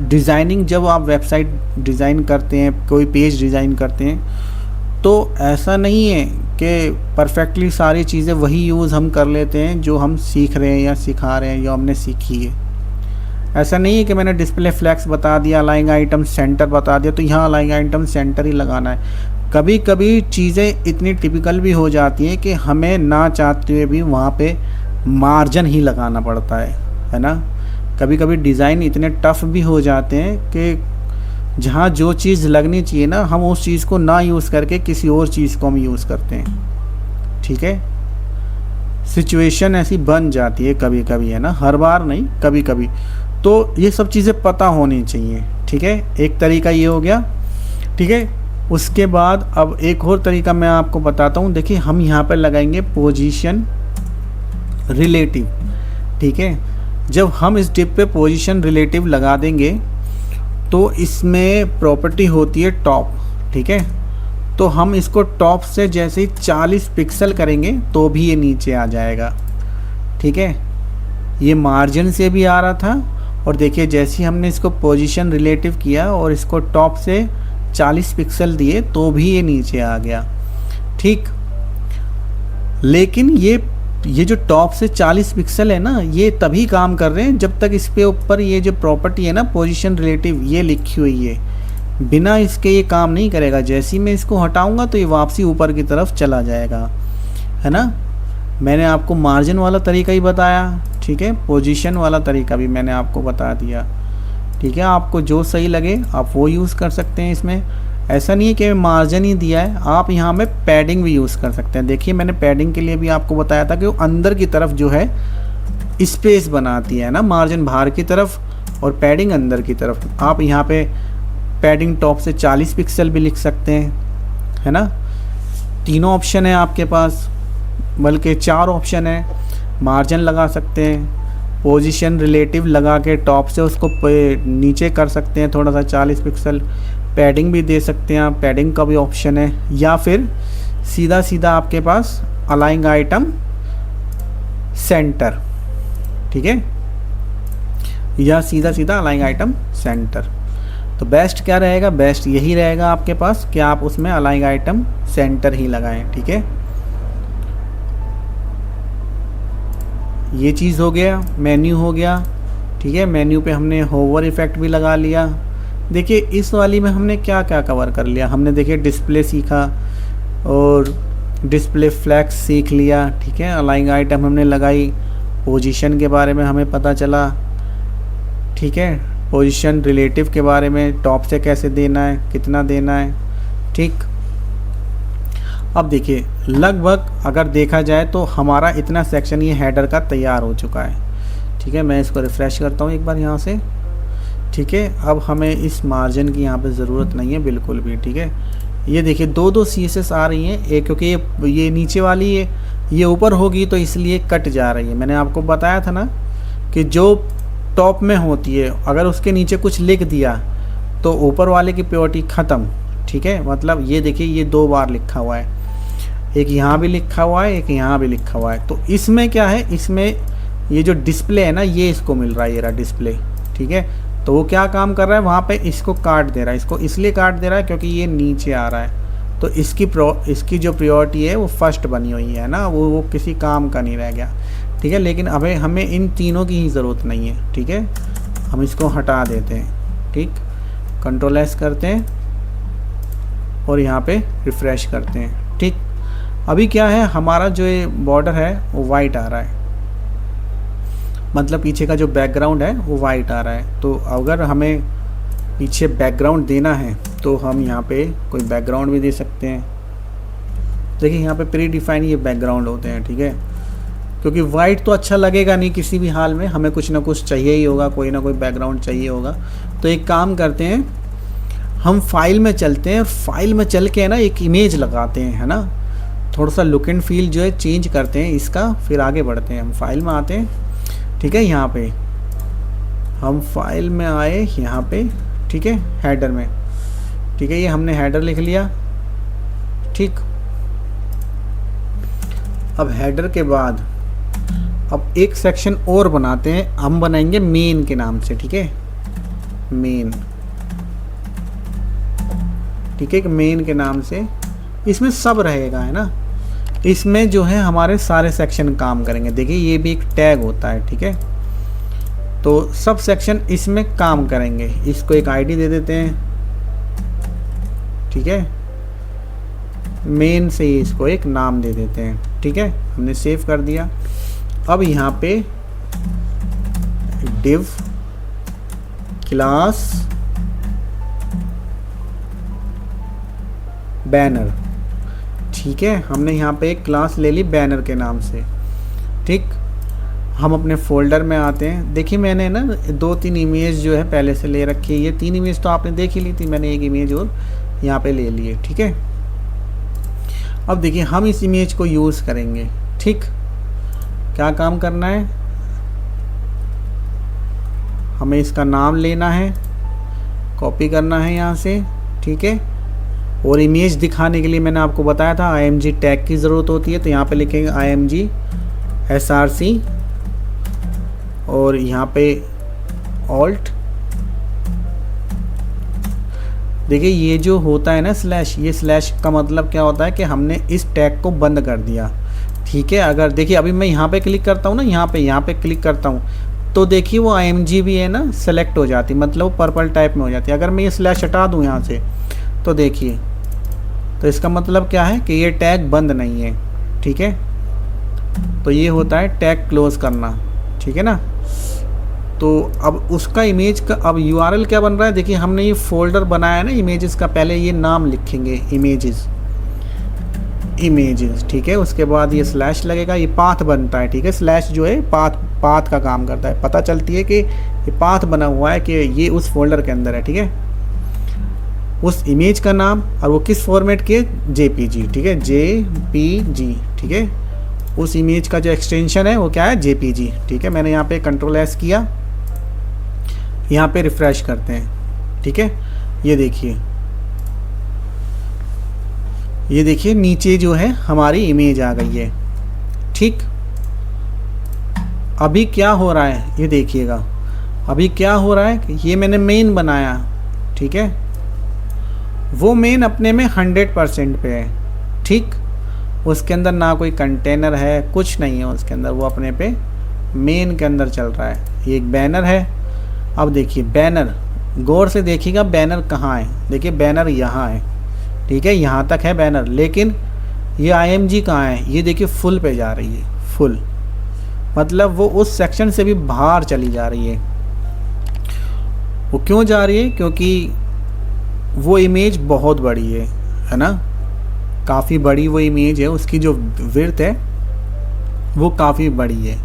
A: डिज़ाइनिंग जब आप वेबसाइट डिज़ाइन करते हैं, कोई पेज डिज़ाइन करते हैं, तो ऐसा नहीं है कि परफेक्टली सारी चीज़ें वही यूज़ हम कर लेते हैं जो हम सीख रहे हैं या सिखा रहे हैं, जो हमने सीखी है। ऐसा नहीं है कि मैंने डिस्प्ले फ्लैक्स बता दिया, अलाइंग आइटम सेंटर बता दिया तो यहाँ अलाइंग आइटम सेंटर ही लगाना है। कभी कभी चीज़ें इतनी टिपिकल भी हो जाती हैं कि हमें ना चाहते हुए भी वहाँ पे मार्जिन ही लगाना पड़ता है ना। कभी कभी डिज़ाइन इतने टफ भी हो जाते हैं कि जहाँ जो चीज़ लगनी चाहिए ना, हम उस चीज़ को ना यूज़ करके किसी और चीज़ को हम यूज़ करते हैं, ठीक है। सिचुएशन ऐसी बन जाती है कभी कभी, है ना, हर बार नहीं, कभी कभी। तो ये सब चीज़ें पता होनी चाहिए, ठीक है। एक तरीका ये हो गया, ठीक है। उसके बाद अब एक और तरीका मैं आपको बताता हूँ। देखिए हम यहाँ पर लगाएंगे पोजीशन रिलेटिव, ठीक है। जब हम इस डिप पे पोजीशन रिलेटिव लगा देंगे तो इसमें प्रॉपर्टी होती है टॉप, ठीक है। तो हम इसको टॉप से जैसे ही 40 पिक्सल करेंगे तो भी ये नीचे आ जाएगा, ठीक है। ये मार्जिन से भी आ रहा था, और देखिए जैसे ही हमने इसको पोजीशन रिलेटिव किया और इसको टॉप से 40 पिक्सल दिए तो भी ये नीचे आ गया, ठीक। लेकिन ये जो टॉप से 40 पिक्सल है ना, ये तभी काम कर रहे हैं जब तक इस पे ऊपर ये जो प्रॉपर्टी है ना पोजीशन रिलेटिव, ये लिखी हुई है। बिना इसके ये काम नहीं करेगा। जैसे ही मैं इसको हटाऊंगा तो ये वापसी ऊपर की तरफ चला जाएगा, है ना। मैंने आपको मार्जिन वाला तरीका ही बताया, ठीक है। पोजीशन वाला तरीका भी मैंने आपको बता दिया, ठीक है। आपको जो सही लगे आप वो यूज़ कर सकते हैं। इसमें ऐसा नहीं है कि मार्जिन ही दिया है, आप यहाँ में पैडिंग भी यूज़ कर सकते हैं। देखिए मैंने पैडिंग के लिए भी आपको बताया था कि वो अंदर की तरफ जो है स्पेस बनाती है ना, मार्जिन बाहर की तरफ और पैडिंग अंदर की तरफ। आप यहाँ पे पैडिंग टॉप से 40 पिक्सल भी लिख सकते हैं, है ना। तीनों ऑप्शन है आपके पास, बल्कि 4 ऑप्शन है। मार्जिन लगा सकते हैं, पोजीशन रिलेटिव लगा के टॉप से उसको नीचे कर सकते हैं थोड़ा सा 40 पिक्सल, पैडिंग भी दे सकते हैं आप, पैडिंग का भी ऑप्शन है, या फिर सीधा सीधा आपके पास अलाइंग आइटम सेंटर, ठीक है, या सीधा सीधा अलाइंग आइटम सेंटर। तो बेस्ट क्या रहेगा? बेस्ट यही रहेगा आपके पास कि आप उसमें अलाइंग आइटम सेंटर ही लगाएं, ठीक है। ये चीज़ हो गया, मेन्यू हो गया, ठीक है। मेन्यू पे हमने होवर इफ़ेक्ट भी लगा लिया। देखिए इस वाली में हमने क्या क्या कवर कर लिया। हमने देखिए डिस्प्ले सीखा और डिस्प्ले फ्लैक्स सीख लिया, ठीक है। अलाइंग आइटम हमने लगाई, पोजीशन के बारे में हमें पता चला, ठीक है। पोजीशन रिलेटिव के बारे में, टॉप से कैसे देना है, कितना देना है, ठीक। अब देखिए लगभग अगर देखा जाए तो हमारा इतना सेक्शन ये हेडर का तैयार हो चुका है, ठीक है। मैं इसको रिफ़्रेश करता हूँ एक बार यहाँ से, ठीक है। अब हमें इस मार्जिन की यहाँ पे ज़रूरत नहीं है बिल्कुल भी, ठीक है। ये देखिए दो CSS आ रही हैं, एक क्योंकि ये नीचे वाली है, ये ऊपर होगी तो इसलिए कट जा रही है। मैंने आपको बताया था ना कि जो टॉप में होती है अगर उसके नीचे कुछ लिख दिया तो ऊपर वाले की प्योरिटी ख़त्म, ठीक है। मतलब ये देखिए ये 2 बार लिखा हुआ है, एक यहाँ भी लिखा हुआ है, एक यहाँ भी लिखा हुआ है। तो इसमें क्या है, इसमें ये जो डिस्प्ले है ना ये इसको मिल रहा है, ये रहा डिस्प्ले, ठीक है। तो वो क्या काम कर रहा है वहाँ पे, इसको काट दे रहा है। इसको इसलिए काट दे रहा है क्योंकि ये नीचे आ रहा है, तो इसकी जो प्रायोरिटी है वो फर्स्ट बनी हुई है ना, वो किसी काम का नहीं रह गया, ठीक है। लेकिन अभी हमें इन तीनों की ही ज़रूरत नहीं है, ठीक है। हम इसको हटा देते हैं, ठीक। Ctrl+S करते हैं और यहाँ पे रिफ़्रेश करते हैं, ठीक। अभी क्या है, हमारा जो ये बॉर्डर है वो वाइट आ रहा है, मतलब पीछे का जो बैकग्राउंड है वो वाइट आ रहा है। तो अगर हमें पीछे बैकग्राउंड देना है तो हम यहाँ पे कोई बैकग्राउंड भी दे सकते हैं। देखिए यहाँ पे प्री डिफाइन ये बैकग्राउंड होते हैं, ठीक है, क्योंकि वाइट तो अच्छा लगेगा नहीं किसी भी हाल में, हमें कुछ ना कुछ चाहिए ही होगा, कोई ना कोई बैकग्राउंड चाहिए होगा। तो एक काम करते हैं, हम फाइल में चलते हैं और फाइल में चल के ना एक इमेज लगाते हैं, है ना, थोड़ा सा लुक एंड फील जो है चेंज करते हैं इसका, फिर आगे बढ़ते हैं। हम फाइल में आते हैं, ठीक है, यहाँ पे हम फाइल में आए, यहाँ पे ठीक है, हेडर में, ठीक है, ये हमने हेडर लिख लिया, ठीक। अब हेडर के बाद अब एक सेक्शन और बनाते हैं, हम बनाएंगे मेन के नाम से, ठीक है, मेन, ठीक है, मेन के नाम से। इसमें सब रहेगा, है ना, इसमें जो है हमारे सारे सेक्शन काम करेंगे। देखिए ये भी एक टैग होता है, ठीक है, तो सब सेक्शन इसमें काम करेंगे। इसको एक आईडी दे देते हैं, ठीक है, मेन से ही इसको एक नाम दे देते हैं, ठीक है, हमने सेव कर दिया। अब यहाँ पे div क्लास बैनर, ठीक है, हमने यहाँ पे एक क्लास ले ली बैनर के नाम से, ठीक। हम अपने फोल्डर में आते हैं। देखिए मैंने ना 2-3 इमेज जो है पहले से ले रखी है, ये 3 इमेज तो आपने देख ही ली थी, मैंने एक इमेज और यहाँ पे ले लिए, ठीक है। अब देखिए हम इस इमेज को यूज़ करेंगे, ठीक। क्या काम करना है, हमें इसका नाम लेना है, कॉपी करना है यहाँ से, ठीक है, और इमेज दिखाने के लिए मैंने आपको बताया था img टैग की ज़रूरत होती है, तो यहाँ पे लिखेंगे img src और यहाँ पे alt। देखिए ये जो होता है ना स्लैश, ये स्लैश का मतलब क्या होता है कि हमने इस टैग को बंद कर दिया, ठीक है। अगर देखिए अभी मैं यहाँ पे क्लिक करता हूँ ना, यहाँ पे क्लिक करता हूँ तो देखिए वो img भी है ना सेलेक्ट हो जाती, मतलब पर्पल टाइप में हो जाती है। अगर मैं ये स्लैश हटा दूँ यहाँ से तो देखिए, तो इसका मतलब क्या है कि ये टैग बंद नहीं है, ठीक है। तो ये होता है टैग क्लोज करना, ठीक है ना। तो अब उसका इमेज का अब URL क्या बन रहा है, देखिए हमने ये फोल्डर बनाया है ना इमेजेस का, पहले ये नाम लिखेंगे इमेजेस, ठीक है, उसके बाद ये स्लैश लगेगा, ये पाथ बनता है, ठीक है। स्लैश जो है पाथ का काम करता है, पता चलती है कि ये पाथ बना हुआ है कि ये उस फोल्डर के अंदर है, ठीक है। उस इमेज का नाम और वो किस फॉर्मेट की है, JPG, ठीक है, JPG, ठीक है। उस इमेज का जो एक्सटेंशन है वो क्या है, JPG, ठीक है। मैंने यहाँ पे Ctrl+S किया, यहाँ पे रिफ्रेश करते हैं, ठीक है। ये देखिए नीचे जो है हमारी इमेज आ गई है, ठीक। अभी क्या हो रहा है ये देखिएगा, अभी क्या हो रहा है कि ये मैंने मेन बनाया, ठीक है, वो मेन अपने में 100% पे है, ठीक। उसके अंदर ना कोई कंटेनर है, कुछ नहीं है उसके अंदर, वो अपने पे मेन के अंदर चल रहा है। ये एक बैनर है। अब देखिए बैनर, गौर से देखिएगा बैनर कहाँ है, देखिए बैनर यहाँ है, ठीक है, यहाँ तक है बैनर, लेकिन ये img कहाँ है, ये देखिए फुल पे जा रही है, फुल मतलब वो उस सेक्शन से भी बाहर चली जा रही है। वो क्यों जा रही है, क्योंकि वो इमेज बहुत बड़ी है ना, काफ़ी बड़ी वो इमेज है, उसकी जो विड्थ है वो काफ़ी बड़ी है,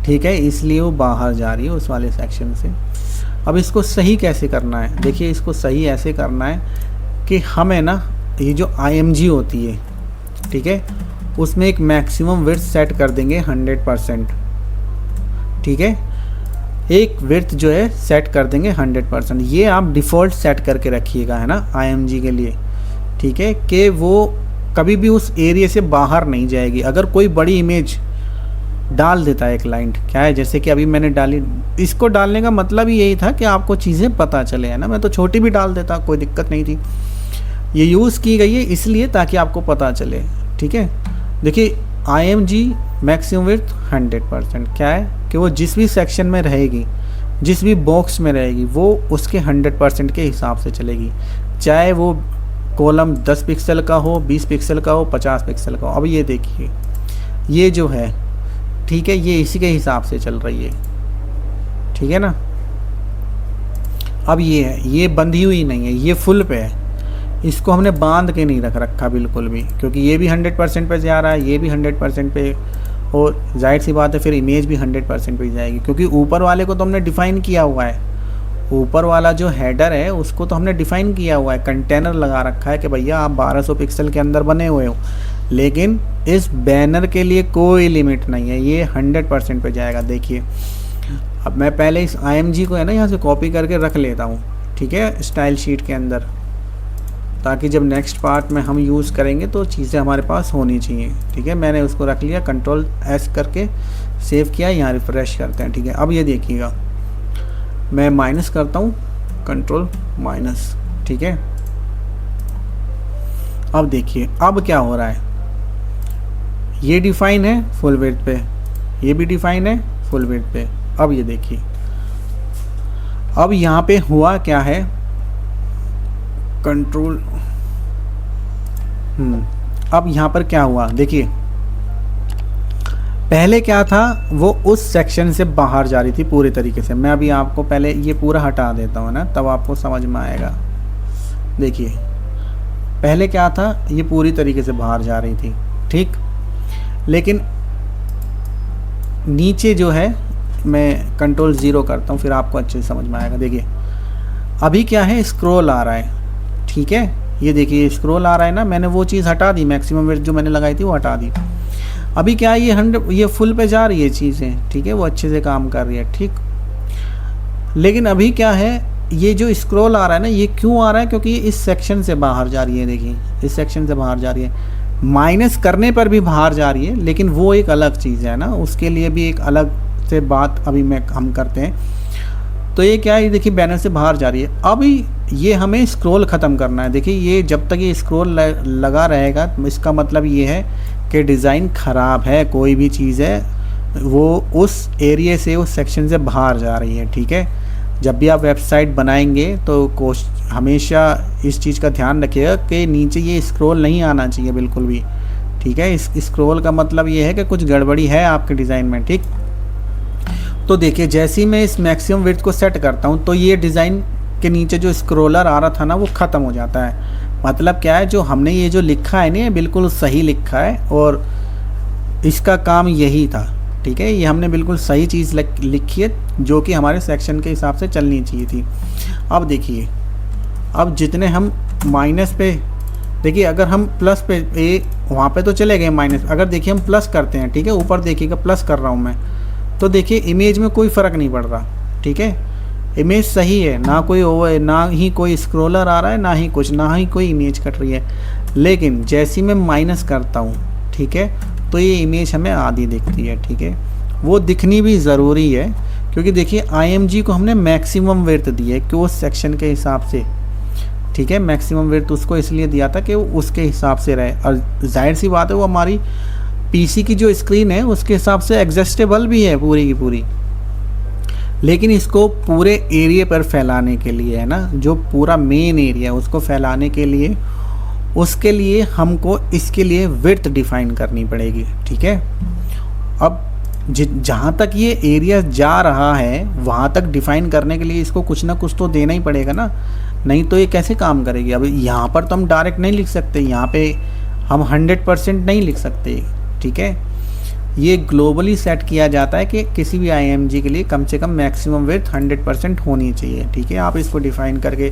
A: ठीक है, इसलिए वो बाहर जा रही है उस वाले सेक्शन से। अब इसको सही कैसे करना है, देखिए इसको सही ऐसे करना है कि हमें ना ये जो img होती है, ठीक है, उसमें एक मैक्सिमम विड्थ सेट कर देंगे 100%, ठीक है, एक विड्थ जो है सेट कर देंगे 100%। ये आप डिफ़ॉल्ट सेट करके रखिएगा, है ना, img के लिए, ठीक है, कि वो कभी भी उस एरिया से बाहर नहीं जाएगी। अगर कोई बड़ी इमेज डाल देता है एक क्लाइंट, क्या है, जैसे कि अभी मैंने डाली, इसको डालने का मतलब ही यही था कि आपको चीज़ें पता चले, है ना, मैं तो छोटी भी डाल देता, कोई दिक्कत नहीं थी। ये यूज़ की गई है इसलिए ताकि आपको पता चले, ठीक है। देखिए img मैक्सिमम विड्थ 100%, क्या है कि वो जिस भी सेक्शन में रहेगी, जिस भी बॉक्स में रहेगी, वो उसके 100% के हिसाब से चलेगी, चाहे वो कॉलम 10 पिक्सल का हो, 20 पिक्सल का हो, 50 पिक्सल का हो। अब ये देखिए ये जो है, ठीक है, ये इसी के हिसाब से चल रही है, ठीक है ना। अब ये है, ये बंधी हुई नहीं है, ये फुल पे है, इसको हमने बांध के नहीं रख रखा बिल्कुल भी, क्योंकि ये भी 100% पे जा रहा है, ये भी 100% पे, और जाहिर सी बात है फिर इमेज भी 100% पे जाएगी, क्योंकि ऊपर वाले को तो हमने डिफ़ाइन किया हुआ है, ऊपर वाला जो हेडर है उसको तो हमने डिफ़ाइन किया हुआ है, कंटेनर लगा रखा है कि भैया आप 1200 पिक्सल के अंदर बने हुए हो, लेकिन इस बैनर के लिए कोई लिमिट नहीं है, ये 100% पे जाएगा। देखिए अब मैं पहले इस IMG को है ना यहाँ से कॉपी करके रख लेता हूँ, ठीक है, स्टाइल शीट के अंदर, ताकि जब नेक्स्ट पार्ट में हम यूज़ करेंगे तो चीज़ें हमारे पास होनी चाहिए, ठीक है। मैंने उसको रख लिया, Ctrl+S करके सेव किया, यहाँ रिफ़्रेश करते हैं, ठीक है। अब ये देखिएगा मैं माइनस करता हूँ, Ctrl-, ठीक है। अब देखिए अब क्या हो रहा है, ये डिफ़ाइन है फुल विड्थ पे, ये भी डिफ़ाइन है फुल विड्थ पे। अब ये देखिए अब यहाँ पे हुआ क्या है, कंट्रोल, अब यहाँ पर क्या हुआ देखिए, पहले क्या था वो उस सेक्शन से बाहर जा रही थी पूरे तरीके से। मैं अभी आपको पहले ये पूरा हटा देता हूँ ना, तब आपको समझ में आएगा। देखिए पहले क्या था, ये पूरी तरीके से बाहर जा रही थी, ठीक, लेकिन नीचे जो है मैं Ctrl+0 करता हूँ, फिर आपको अच्छे से समझ में आएगा। देखिए अभी क्या है, स्क्रॉल आ रहा है, ठीक है, ये देखिए स्क्रॉल आ रहा है ना, मैंने वो चीज़ हटा दी, मैक्सिमम विड्थ जो मैंने लगाई थी वो हटा दी। अभी क्या है, ये 100, ये फुल पे जा रही है चीज़ें, ठीक है, वो अच्छे से काम कर रही है, ठीक। लेकिन अभी क्या है, ये जो स्क्रॉल आ रहा है ना, ये क्यों आ रहा है, क्योंकि ये इस सेक्शन से बाहर जा रही है। देखिए इस सेक्शन से बाहर जा रही है, माइनस करने पर भी बाहर जा रही है, लेकिन वो एक अलग चीज़ है ना, उसके लिए भी एक अलग से बात अभी हम करते हैं। तो ये क्या है, देखिए बैनर से बाहर जा रही है। अभी ये हमें स्क्रॉल ख़त्म करना है। देखिए ये जब तक ये स्क्रॉल लगा रहेगा, इसका मतलब ये है कि डिज़ाइन ख़राब है, कोई भी चीज़ है वो उस एरिया से, उस सेक्शन से बाहर जा रही है, ठीक है। जब भी आप वेबसाइट बनाएंगे तो हमेशा इस चीज़ का ध्यान रखिएगा कि नीचे ये स्क्रॉल नहीं आना चाहिए बिल्कुल भी, ठीक है। इस स्क्रॉल का मतलब ये है कि कुछ गड़बड़ी है आपके डिज़ाइन में, ठीक। तो देखिए जैसे ही मैं इस मैक्सिमम विड्थ को सेट करता हूँ तो ये डिज़ाइन के नीचे जो स्क्रॉलर आ रहा था ना वो ख़त्म हो जाता है। मतलब क्या है, जो हमने ये जो लिखा है ना बिल्कुल सही लिखा है, और इसका काम यही था, ठीक है। ये हमने बिल्कुल सही चीज़ लिखी है जो कि हमारे सेक्शन के हिसाब से चलनी चाहिए थी। अब देखिए अब जितने हम माइनस पे, देखिए अगर हम प्लस पे, वहाँ पे तो चले गए माइनस, अगर देखिए हम प्लस करते हैं, ठीक है, ऊपर देखिएगा प्लस कर रहा हूँ मैं, तो देखिए इमेज में कोई फ़र्क नहीं पड़ रहा, ठीक है। इमेज सही है, ना कोई ओवर, ना ही कोई स्क्रॉलर आ रहा है, ना ही कुछ, ना ही कोई इमेज कट रही है। लेकिन जैसे मैं माइनस करता हूँ, ठीक है, तो ये इमेज हमें आधी दिखती है, ठीक है। वो दिखनी भी ज़रूरी है, क्योंकि देखिए IMG को हमने मैक्सिमम विड्थ दी है कि उस सेक्शन के हिसाब से, ठीक है। मैक्सिमम विड्थ उसको इसलिए दिया था कि वो उसके हिसाब से रहे, और जाहिर सी बात है वो हमारी PC की जो स्क्रीन है उसके हिसाब से एडजस्टेबल भी है पूरी की पूरी। लेकिन इसको पूरे एरिया पर फैलाने के लिए है ना, जो पूरा मेन एरिया है उसको फैलाने के लिए, उसके लिए हमको इसके लिए विड्थ डिफाइन करनी पड़ेगी, ठीक है। अब जहाँ तक ये एरिया जा रहा है वहाँ तक डिफाइन करने के लिए इसको कुछ ना कुछ तो देना ही पड़ेगा ना, नहीं तो ये कैसे काम करेगी। अब यहाँ पर तो हम डायरेक्ट नहीं लिख सकते, यहाँ पे हम 100% नहीं लिख सकते, ठीक है। ये ग्लोबली सेट किया जाता है कि किसी भी IMG के लिए कम से कम मैक्सिमम विड्थ 100% होनी चाहिए, ठीक है। आप इसको डिफ़ाइन करके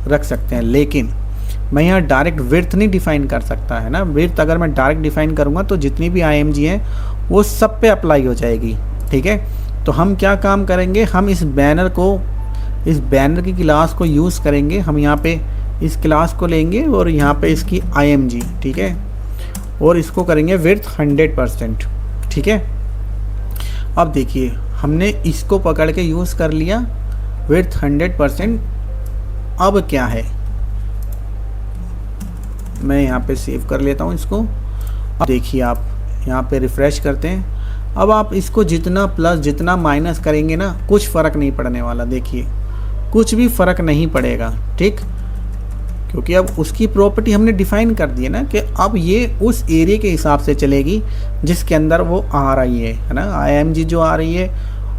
A: रख सकते हैं, लेकिन मैं यहाँ डायरेक्ट विड्थ नहीं डिफ़ाइन कर सकता है ना। विड्थ अगर मैं डायरेक्ट डिफ़ाइन करूँगा तो जितनी भी IMG हैं वो सब पे अप्लाई हो जाएगी, ठीक है। तो हम क्या काम करेंगे, हम इस बैनर की क्लास को यूज़ करेंगे। हम यहाँ पे इस क्लास को लेंगे और यहाँ पे इसकी IMG, ठीक है, और इसको करेंगे विड्थ 100%, ठीक है। अब देखिए हमने इसको पकड़ के यूज़ कर लिया विड्थ 100%। अब क्या है, मैं यहाँ पे सेव कर लेता हूँ इसको। अब देखिए आप यहाँ पे रिफ़्रेश करते हैं। अब आप इसको जितना प्लस जितना माइनस करेंगे ना कुछ फ़र्क नहीं पड़ने वाला, देखिए कुछ भी फ़र्क नहीं पड़ेगा, ठीक। क्योंकि अब उसकी प्रॉपर्टी हमने डिफ़ाइन कर दी है ना कि अब ये उस एरिया के हिसाब से चलेगी जिसके अंदर वो आ रही है ना। IMG जो आ रही है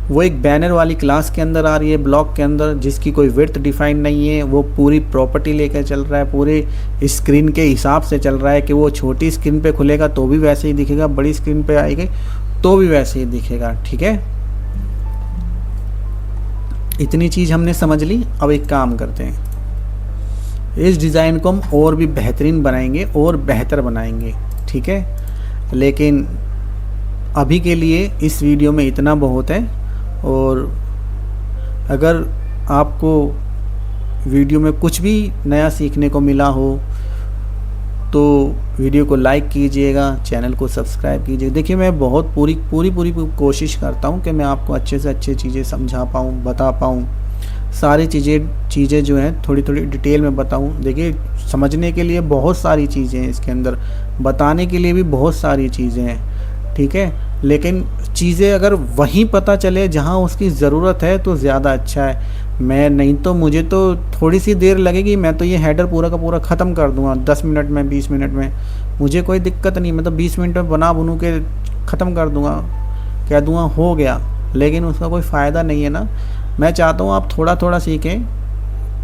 A: वो एक बैनर वाली क्लास के अंदर आ रही है, ब्लॉक के अंदर, जिसकी कोई विड्थ डिफाइन नहीं है। वो पूरी प्रॉपर्टी लेकर चल रहा है, पूरे स्क्रीन के हिसाब से चल रहा है कि वो छोटी स्क्रीन पे खुलेगा तो भी वैसे ही दिखेगा, बड़ी स्क्रीन पे आएगी तो भी वैसे ही दिखेगा। ठीक है, इतनी चीज़ हमने समझ ली। अब एक काम करते हैं, इस डिज़ाइन को हम और भी बेहतरीन बनाएंगे और बेहतर बनाएंगे। ठीक है, लेकिन अभी के लिए इस वीडियो में इतना बहुत है। और अगर आपको वीडियो में कुछ भी नया सीखने को मिला हो तो वीडियो को लाइक कीजिएगा, चैनल को सब्सक्राइब कीजिएगा। देखिए, मैं बहुत पूरी कोशिश करता हूँ कि मैं आपको अच्छे से अच्छे चीज़ें समझा पाऊँ, बता पाऊँ, सारी चीज़ें जो हैं थोड़ी डिटेल में बताऊँ। देखिए, समझने के लिए बहुत सारी चीज़ें हैं इसके अंदर, बताने के लिए भी बहुत सारी चीज़ें हैं। ठीक है, लेकिन चीज़ें अगर वहीं पता चले जहाँ उसकी ज़रूरत है तो ज़्यादा अच्छा है। मैं नहीं तो मुझे तो थोड़ी सी देर लगेगी, मैं तो ये हेडर पूरा का पूरा ख़त्म कर दूँगा 10 मिनट में, 20 मिनट में, मुझे कोई दिक्कत नहीं। मैं तो 20 मिनट में बनू के ख़त्म कर दूँगा, कह दूँगा हो गया, लेकिन उसका कोई फ़ायदा नहीं है ना। मैं चाहता हूँ आप थोड़ा सीखें,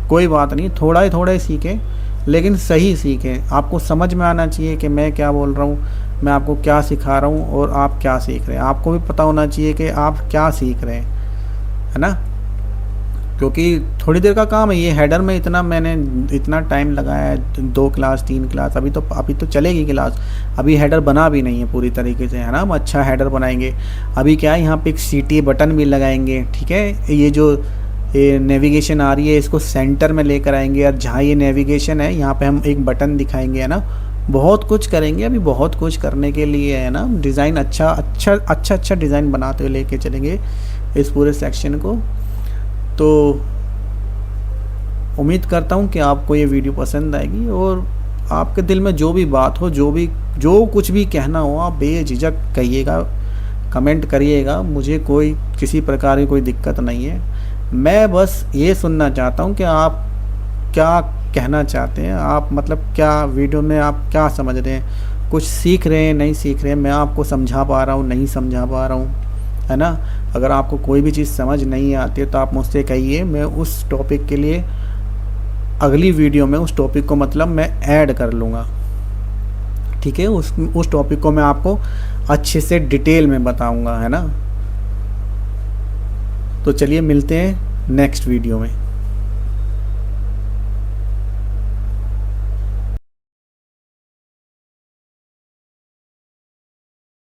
A: कोई बात नहीं, थोड़ा ही सीखें, लेकिन सही सीखें। आपको समझ में आना चाहिए कि मैं क्या बोल रहा हूँ, मैं आपको क्या सिखा रहा हूँ और आप क्या सीख रहे हैं। आपको भी पता होना चाहिए कि आप क्या सीख रहे हैं, है ना। क्योंकि थोड़ी देर का काम है ये। हेडर में मैंने इतना टाइम लगाया है, 2 क्लास 3 क्लास, अभी तो चलेगी क्लास, अभी हेडर बना भी नहीं है पूरी तरीके से, है ना। हम अच्छा हेडर बनाएंगे। अभी क्या है, यहाँ पे एक CTA बटन भी लगाएंगे। ठीक है, ये जो नेविगेशन आ रही है इसको सेंटर में लेकर आएंगे, और जहाँ ये नेविगेशन है यहाँ पे हम एक बटन दिखाएंगे, है ना। बहुत कुछ करेंगे, अभी बहुत कुछ करने के लिए, है ना। डिज़ाइन अच्छा डिज़ाइन बनाते हुए लेके चलेंगे इस पूरे सेक्शन को। तो उम्मीद करता हूँ कि आपको ये वीडियो पसंद आएगी, और आपके दिल में जो भी बात हो, जो कुछ भी कहना हो, आप बेझिझक कहिएगा, कमेंट करिएगा। मुझे किसी प्रकार की कोई दिक्कत नहीं है। मैं बस ये सुनना चाहता हूँ कि आप क्या कहना चाहते हैं, आप मतलब क्या वीडियो में आप क्या समझ रहे हैं, कुछ सीख रहे हैं, नहीं सीख रहे हैं, मैं आपको समझा पा रहा हूँ, नहीं समझा पा रहा हूँ, है ना। अगर आपको कोई भी चीज़ समझ नहीं आती है तो आप मुझसे कहिए, मैं उस टॉपिक के लिए अगली वीडियो में उस टॉपिक को मतलब मैं ऐड कर लूँगा। ठीक है, उस टॉपिक को मैं आपको अच्छे से डिटेल में बताऊँगा, है ना। तो चलिए मिलते हैं नेक्स्ट वीडियो में।